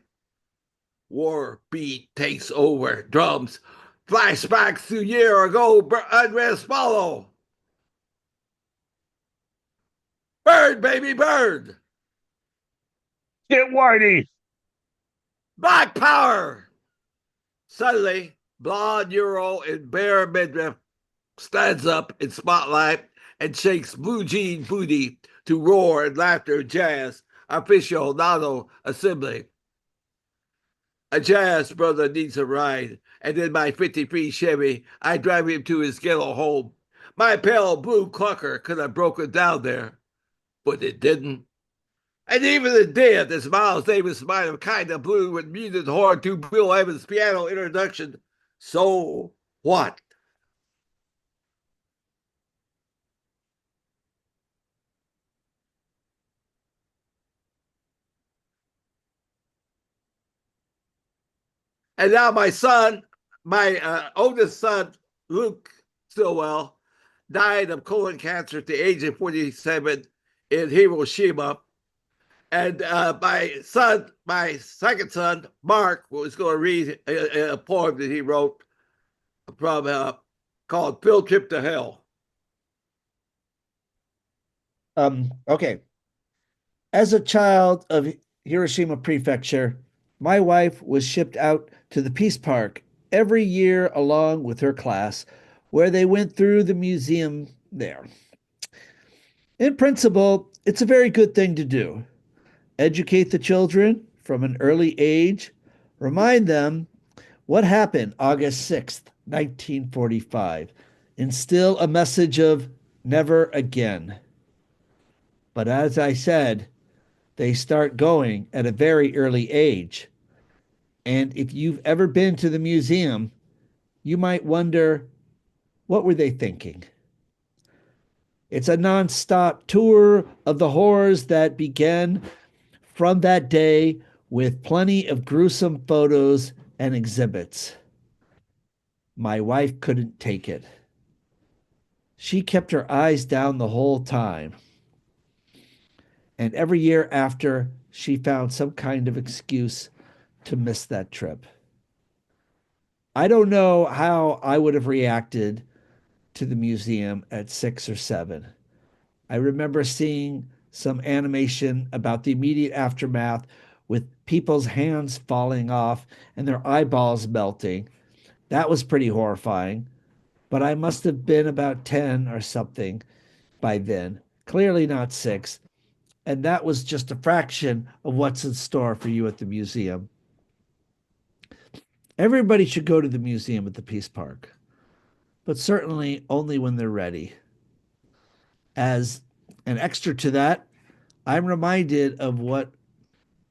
War beat takes over, drums, flashbacks to year ago, unrest follow. Bird, baby, bird. Get Whitey. Black power. Suddenly, blonde Euro in bare midriff stands up in spotlight and shakes blue jean booty to roar and laughter jazz aficionado assembly. A jazz brother needs a ride, and in my 53 Chevy, I drive him to his ghetto home. My pale blue clucker could have broken down there, but it didn't. And even it did, as Miles Davis might have kind of blew with muted horn to Bill Evans' piano introduction. So what? And now my son, my oldest son, Luke Stilwell, died of colon cancer at the age of 47 in Hiroshima. And my second son, Mark, was going to read a poem that he wrote from called "Field Trip to Hell." Okay. As a child of Hiroshima Prefecture, my wife was shipped out to the Peace Park every year along with her class, where they went through the museum there. In principle, it's a very good thing to do. Educate the children from an early age, remind them what happened August 6th, 1945, instill a message of never again. But as I said, they start going at a very early age. And if you've ever been to the museum, you might wonder, what were they thinking? It's a nonstop tour of the horrors that began from that day with plenty of gruesome photos and exhibits. My wife couldn't take it. She kept her eyes down the whole time. And every year after, she found some kind of excuse to miss that trip. I don't know how I would have reacted to the museum at 6 or 7. I remember seeing some animation about the immediate aftermath with people's hands falling off and their eyeballs melting. That was pretty horrifying, but I must have been about 10 or something by then, clearly not 6. And that was just a fraction of what's in store for you at the museum. Everybody should go to the museum at the Peace Park, but certainly only when they're ready. As an extra to that, I'm reminded of what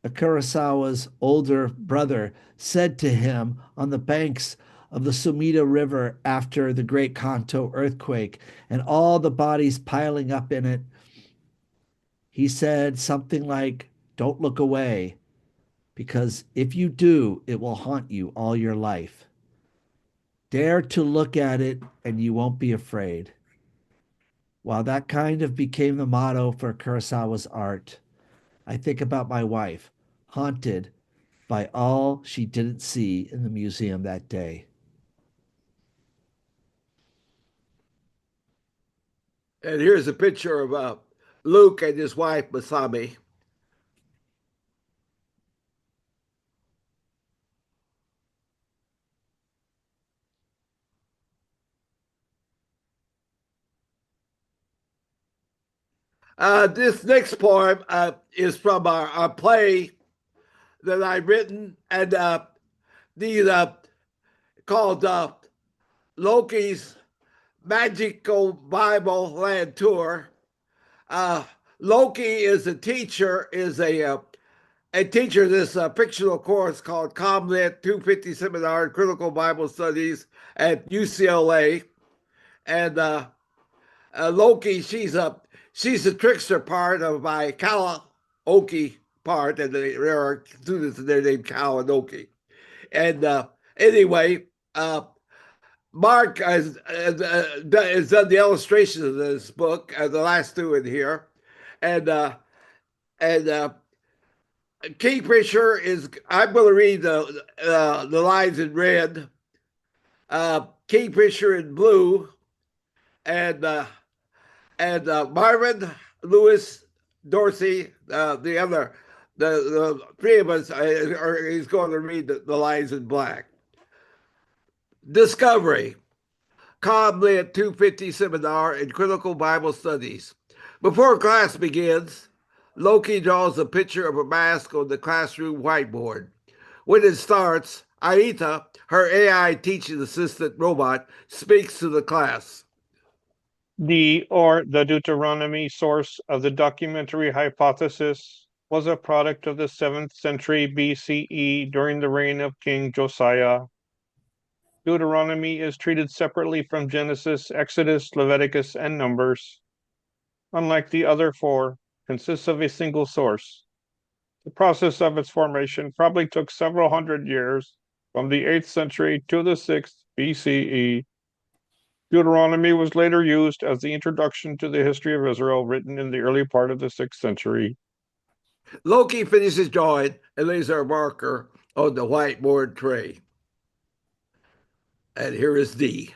Kurosawa's older brother said to him on the banks of the Sumida River after the Great Kanto earthquake and all the bodies piling up in it. He said something like, "Don't look away, because if you do, it will haunt you all your life. Dare to look at it and you won't be afraid." While that kind of became the motto for Kurosawa's art, I think about my wife, haunted by all she didn't see in the museum that day. And here's a picture of Luke and his wife, Masami. This next poem is from our play that I've written, and these called Loki's Magical Bible Land Tour. Loki is a teacher, a teacher of this fictional course called ComLit 250 Seminar in Critical Bible Studies at UCLA, and Loki, she's a trickster part of my Kalaoki part, and there are students in there named Cal and Oki. And anyway, Mark has done the illustrations of this book, the last two in here, and Kingfisher is. I'm going to read the lines in red, Kingfisher in blue, and Marvin Lewis Dorsey, the three of us, he's going to read the lines in black. Discovery, calmly at 250 seminar in critical Bible studies. Before class begins, Loki draws a picture of a mask on the classroom whiteboard. When it starts, Aita, her AI teaching assistant robot, speaks to the class. The Deuteronomy source of the documentary hypothesis was a product of the 7th century BCE during the reign of King Josiah. Deuteronomy is treated separately from Genesis, Exodus, Leviticus, and Numbers. Unlike the other four, consists of a single source. The process of its formation probably took several hundred years, from the 8th century to the 6th BCE. Deuteronomy was later used as the introduction to the history of Israel, written in the early part of the 6th century. Loki finishes drawing and lays our marker on the whiteboard tray. And here is D.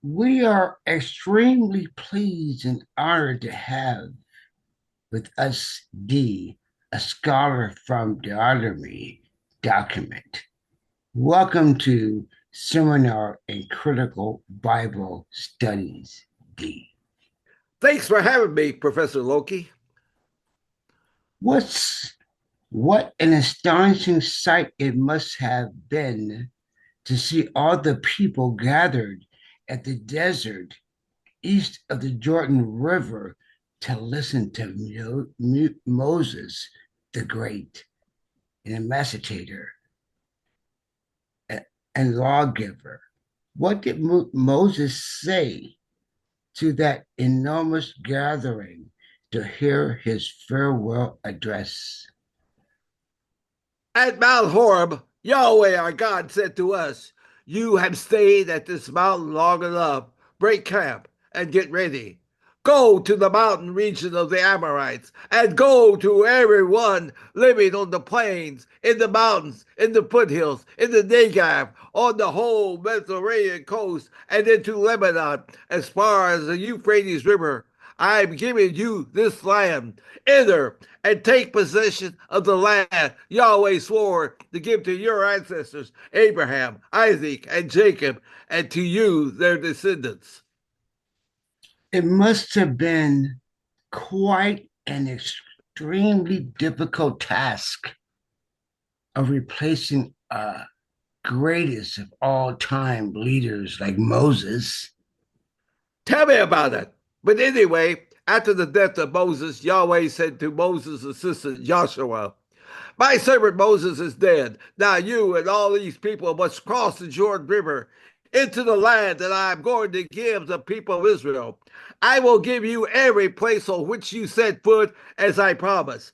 We are extremely pleased and honored to have with us D, a scholar from the Deuteronomy document. Welcome to Seminar in Critical Bible Studies, D. Thanks for having me, Professor Loki. What an astonishing sight it must have been to see all the people gathered at the desert east of the Jordan River to listen to Moses the Great, an emancipator and lawgiver. What did Moses say to that enormous gathering to hear his farewell address? At Mount Horeb, Yahweh our God said to us, "You have stayed at this mountain long enough. Break camp and get ready. Go to the mountain region of the Amorites, and go to everyone living on the plains, in the mountains, in the foothills, in the Negev, on the whole Mediterranean coast, and into Lebanon, as far as the Euphrates River. I'm giving you this land. Enter and take possession of the land Yahweh swore to give to your ancestors, Abraham, Isaac, and Jacob, and to you, their descendants." It must have been quite an extremely difficult task of replacing greatest of all time leaders like Moses. Tell me about it. But anyway, after the death of Moses, Yahweh said to Moses' assistant Joshua, "My servant Moses is dead. Now you and all these people must cross the Jordan River into the land that I am going to give the people of Israel. I will give you every place on which you set foot, as I promised."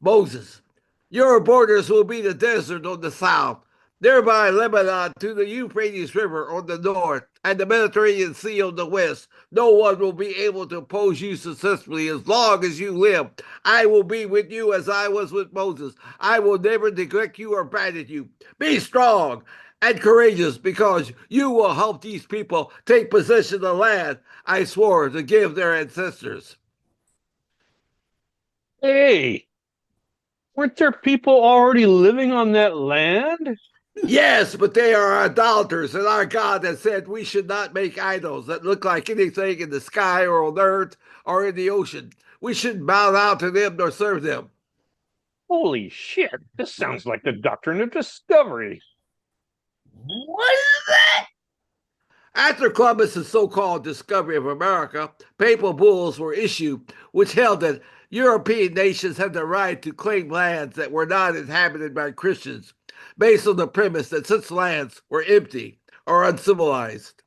Moses, your borders will be the desert on the south, nearby Lebanon to the Euphrates River on the north, and the Mediterranean Sea on the west. No one will be able to oppose you successfully as long as you live. I will be with you as I was with Moses. I will never neglect you or abandon you. Be strong and courageous, because you will help these people take possession of the land I swore to give their ancestors. Hey, weren't there people already living on that land? Yes, but they are idolaters, and our God has said we should not make idols that look like anything in the sky or on earth or in the ocean. We shouldn't bow down to them nor serve them. Holy shit, this sounds like the doctrine of discovery. What is that? After Columbus's so-called discovery of America, papal bulls were issued which held that European nations had the right to claim lands that were not inhabited by Christians, based on the premise that such lands were empty or uncivilized.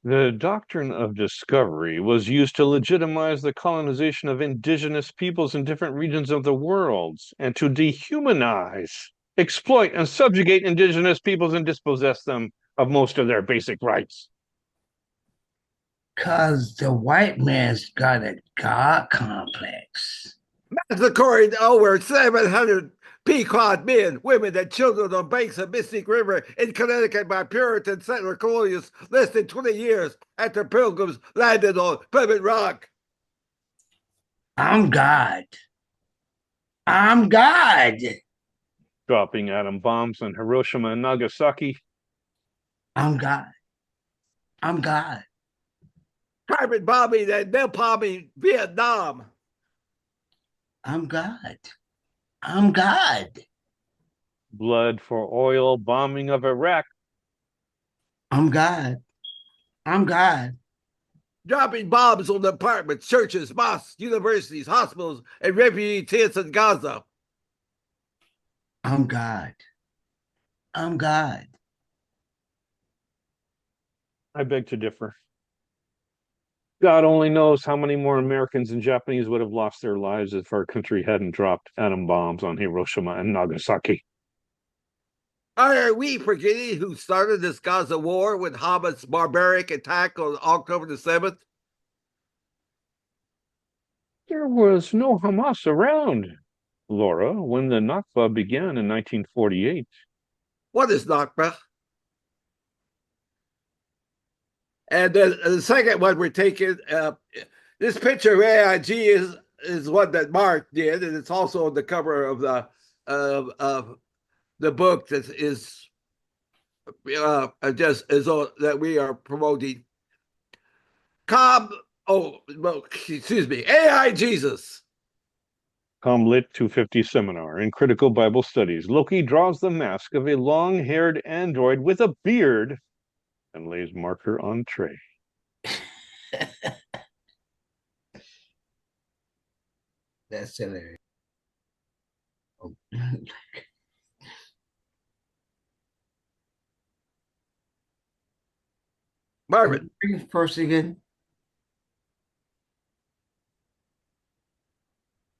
The doctrine of discovery was used to legitimize the colonization of indigenous peoples in different regions of the world and to dehumanize, exploit, and subjugate indigenous peoples and dispossess them of most of their basic rights. Because the white man's got a God complex. Massacring over 700 Pequod men, women, and children on banks of Mystic River in Connecticut by Puritan settler colonists less than 20 years after pilgrims landed on Plymouth Rock. I'm God. I'm God. Dropping atom bombs on Hiroshima and Nagasaki. I'm God. I'm God. Carbon bombing and napalming Vietnam. I'm God. I'm God. Blood for oil bombing of Iraq. I'm God. I'm God. Dropping bombs on apartments, churches, mosques, universities, hospitals, and refugee tents in Gaza. I'm God. I'm God. I beg to differ. God only knows how many more Americans and Japanese would have lost their lives if our country hadn't dropped atom bombs on Hiroshima and Nagasaki. Are we forgetting who started this Gaza war with Hamas' barbaric attack on October the 7th? There was no Hamas around, Laura, when the Nakba began in 1948. What is Nakba? And then the second one we're taking, this picture of AIG is one that Mark did, and it's also on the cover of the book that is just is on, that we are promoting. Excuse me, AI Jesus. Comlit 250 seminar in critical Bible studies. Loki draws the mask of a long-haired android with a beard and lays marker on tray. That's hilarious. Oh. Marvin. First again.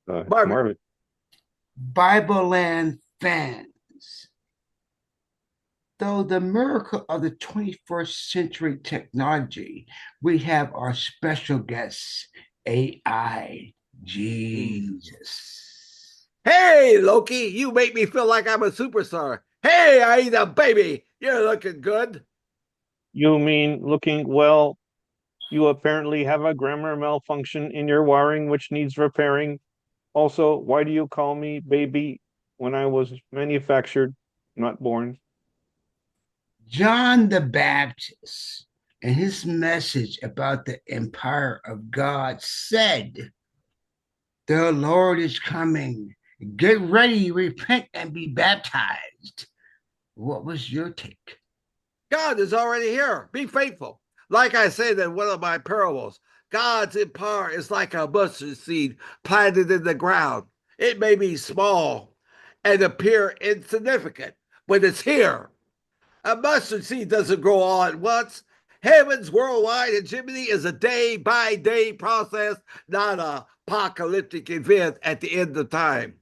Marvin. Bible Land fans. Though the miracle of the 21st century technology, we have our special guest, AI Jesus. Hey, Loki, you make me feel like I'm a superstar. Hey, I eat a baby. You're looking good. You mean looking well? You apparently have a grammar malfunction in your wiring which needs repairing. Also, why do you call me baby when I was manufactured, not born? John the Baptist, in his message about the empire of God, said, "The Lord is coming. Get ready, repent, and be baptized." What was your take? God is already here. Be faithful. Like I said in one of my parables, God's empire is like a mustard seed planted in the ground. It may be small and appear insignificant, but it's here. A mustard seed doesn't grow all at once. Heaven's worldwide hegemony is a day by day process, not an apocalyptic event at the end of time.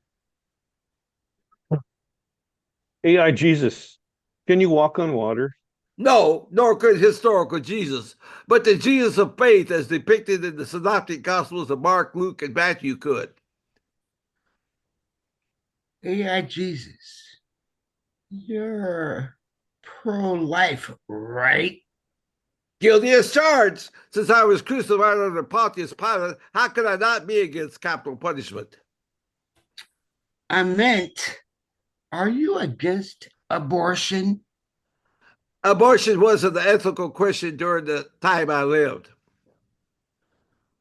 AI Jesus, can you walk on water? No, nor could historical Jesus, but the Jesus of faith as depicted in the synoptic gospels of Mark, Luke, and Matthew could. AI Jesus, you're pro-life, right? Guilty as charged. Since I was crucified under Pontius Pilate, how could I not be against capital punishment? I meant, are you against abortion? Abortion wasn't an ethical question during the time I lived.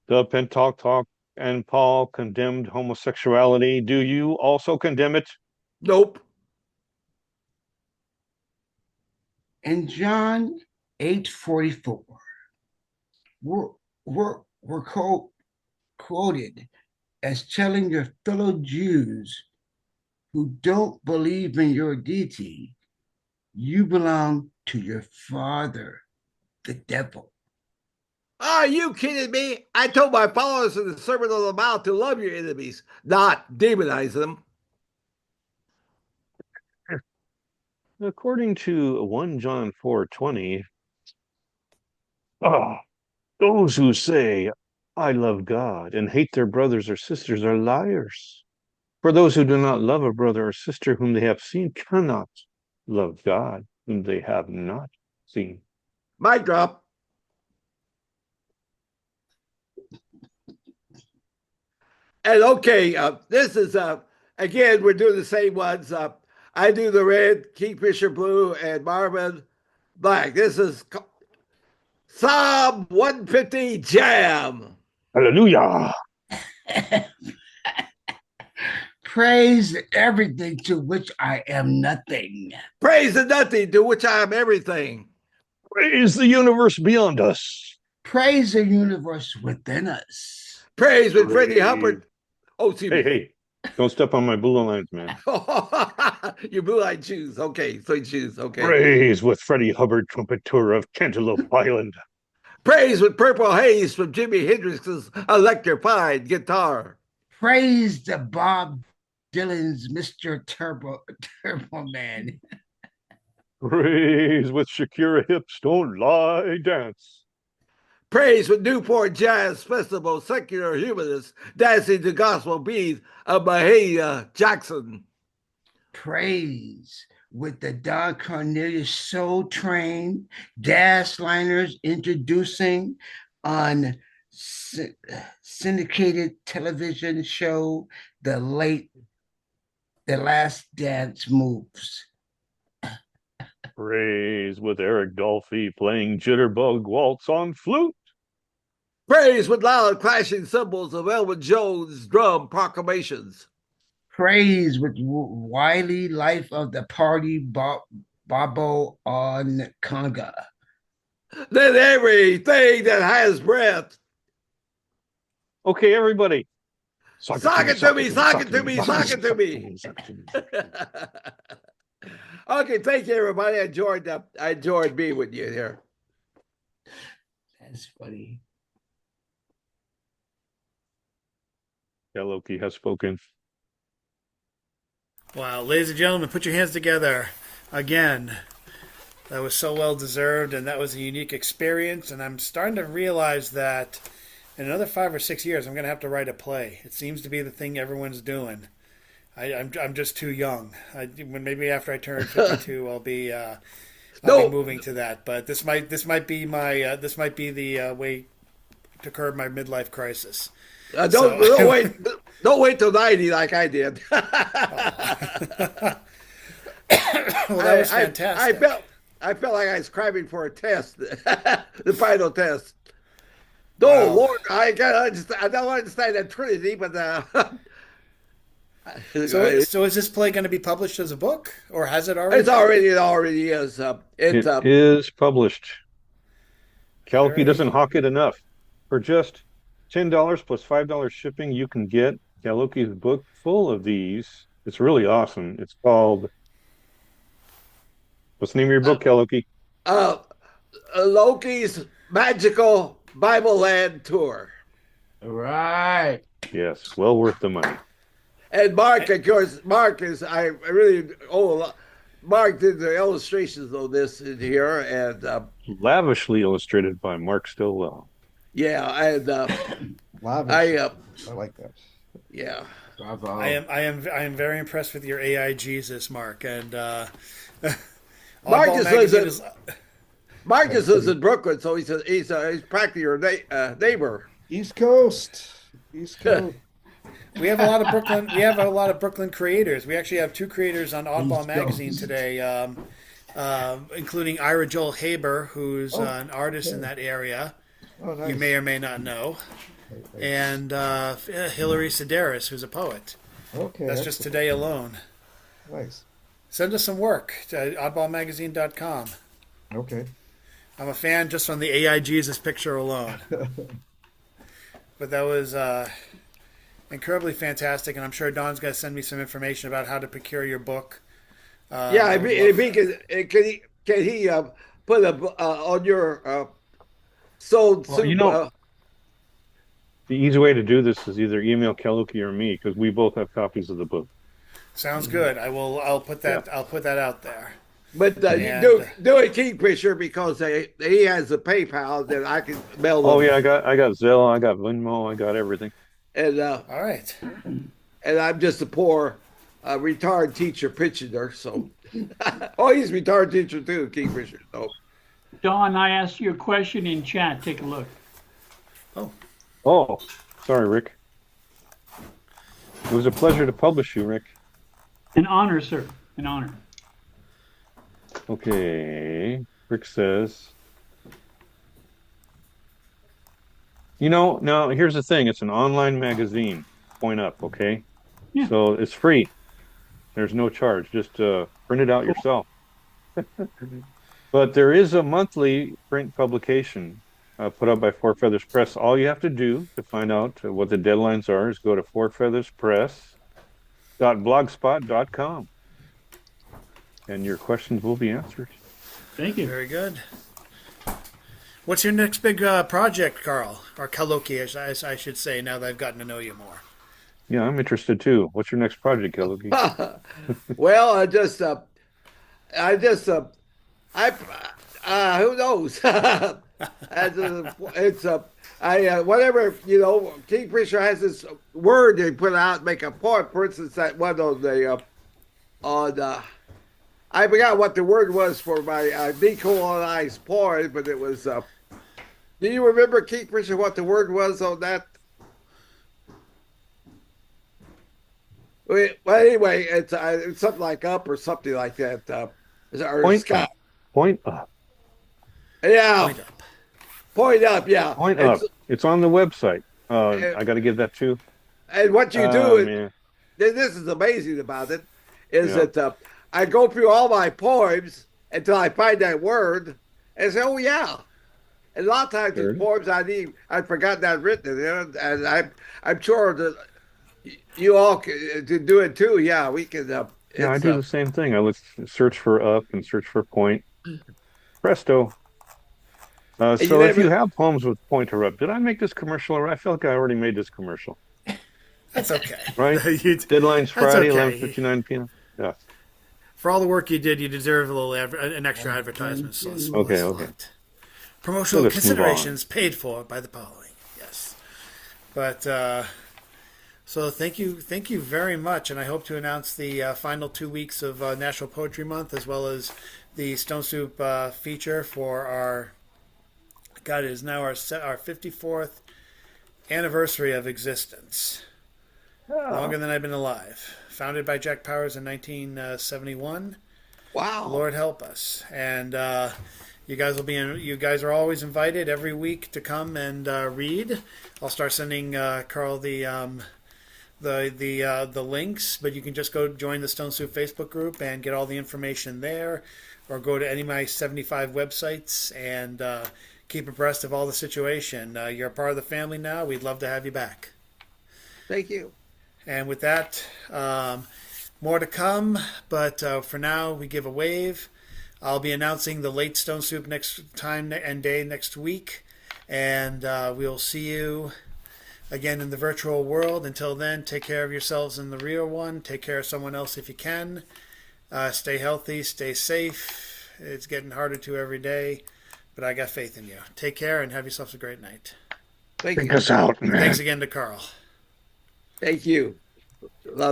The Pentateuch and Paul condemned homosexuality. Do you also condemn it? Nope. In John 8:44, we're quoted as telling your fellow Jews who don't believe in your deity, you belong to your father, the devil. Are you kidding me? I told my followers in the Sermon on the Mount to love your enemies, not demonize them. According to 1 John 4:20, those who say, I love God and hate their brothers or sisters are liars. For those who do not love a brother or sister whom they have seen cannot love God whom they have not seen. Mic drop. And okay, this is again, we're doing the same ones. I do the red, Kingfisher blue, and Marvin black. This is Psalm 150 Jam. Hallelujah. Praise everything to which I am nothing. Praise the nothing to which I am everything. Praise the universe beyond us. Praise the universe within us. Praise with Freddie Hubbard. Oh, excuse me. Hey, don't step on my blue lines, man. Your blue line shoes. Okay, so shoes. Okay. Praise with Freddie Hubbard, trumpeter of Cantaloupe Island. Praise with Purple Haze from Jimi Hendrix's electrified guitar. Praise the Bob Dylan's Mr. Turbo Man. Praise with Shakira hips don't lie dance. Praise with Newport Jazz Festival secular humanists dancing to gospel beats of Mahalia Jackson. Praise with the Don Cornelius Soul Train Gasliners introducing on syndicated television show The Last Dance Moves. Praise with Eric Dolphy playing Jitterbug Waltz on flute. Praise with loud clashing cymbals of Elvin Jones drum proclamations. Praise with Wiley Life of the Party Bobo on Conga. Then everything that has breath. Okay, everybody. Sock it to me. Okay, thank you, everybody. I enjoyed being with you here. That's funny. Loki has spoken. Wow, ladies and gentlemen, put your hands together again. That was so well deserved, and that was a unique experience. And I'm starting to realize that in another 5 or 6 years, I'm going to have to write a play. It seems to be the thing everyone's doing. I'm just too young. Maybe after I turn 52, I'll be moving to that. But this might be the way to curb my midlife crisis. Don't wait till 90 like I did. Well, that was fantastic. I felt like I was cramming for a test, the final test. No, wow. Lord, I don't understand that Trinity, but so is this play going to be published as a book, or has it already? It already is. It is published. Kalki doesn't hawk it enough. For just $10 plus $5 shipping, you can get Loki's book full of these. It's really awesome. It's called, what's the name of your book, Loki? Loki's Magical Bible Land Tour. Right. Yes, well worth the money. And Mark, of course, Mark did the illustrations of this in here, and lavishly illustrated by Mark Stilwell. Yeah, and I like that. Yeah, bravo. I am very impressed with your AI Jesus, Mark, and Marcus lives in Brooklyn, so he's practically your neighbor. East Coast. We have a lot of Brooklyn. We have a lot of Brooklyn creators. We actually have 2 creators on Oddball Magazine today, including Ira Joel Haber, who's an artist in that area. Oh, nice. You may or may not know, and Hilary Sedaris, who's a poet. Okay, that's just today alone. Nice. Send us some work to oddballmagazine.com. Okay. I'm a fan just on the AI Jesus picture alone. But that was incredibly fantastic, and I'm sure Don's going to send me some information about how to procure your book. If he can he put on your sold. Well, the easy way to do this is either email Keloki or me, because we both have copies of the book. Sounds good. I'll put that. Yeah. I'll put that out there. But do it Kingfisher, because he has a PayPal that I can mail them. Oh yeah, I got Zelle, I got Venmo, I got everything. And all right. and I'm just a poor retired teacher pensioner. So, oh, he's a retired teacher too, Kingfisher. So, Don, I asked you a question in chat. Take a look. Oh, sorry, Rick. It was a pleasure to publish you, Rick. An honor, sir. An honor. Okay. Rick says, now here's the thing. It's an online magazine. Point up, okay? Yeah. So it's free. There's no charge. Just print it out yourself. But there is a monthly print publication put out by Four Feathers Press. All you have to do to find out what the deadlines are is go to fourfeatherspress.blogspot.com, and your questions will be answered. Thank you. Very good. What's your next big project, Carl? Or Kaloki, as I should say, now that I've gotten to know you more. Yeah, I'm interested too. What's your next project, Kaloki? well, who knows? Whatever, Kingfisher has this word they put out, make a poem. For instance, that one I forgot what the word was for my decolonized poem, but it was. Do you remember, Kingfisher, what the word was on that? Well, anyway, it's something like up or something like that. Or Point sky. up. Point up. Yeah. Point up. Point up, yeah. Point up. It's on the website. I got to give that too. And what you do, man. this is amazing about it, is that I go through all my poems until I find that word and say, oh, yeah. And a lot of times these poems I'd forgotten I'd written it, and I'm sure that you all can do it too. Yeah, we can. Yeah, I do the same thing. I search for up and search for point. Presto. So if you have poems with point or up, did I make this commercial? Or I feel like I already made this commercial. That's okay. Right? Deadline's Friday, 11:59 p.m. Yeah. For all the work you did, you deserve a little an extra advertisement. So okay. Promotional considerations paid for by the following. Yes. But so thank you very much, and I hope to announce the final 2 weeks of National Poetry Month, as well as the Stone Soup feature for our. God, it is now our 54th anniversary of existence. Oh. Longer than I've been alive. Founded by Jack Powers in 1971. Wow! Lord help us, and you guys are always invited every week to come and read. I'll start sending Carl the links, but you can just go join the Stone Soup Facebook group and get all the information there, or go to any of my 75 websites and keep abreast of all the situation. You're a part of the family now. We'd love to have you back. Thank you. And with that, more to come, but for now, we give a wave. I'll be announcing the late Stone Soup next time and day next week, and we'll see you again in the virtual world. Until then, take care of yourselves in the real one. Take care of someone else if you can. Stay healthy, stay safe. It's getting harder to every day, but I got faith in you. Take care and have yourselves a great night. Thank you. Take us out, man. Thanks again to Carl. Thank you. Love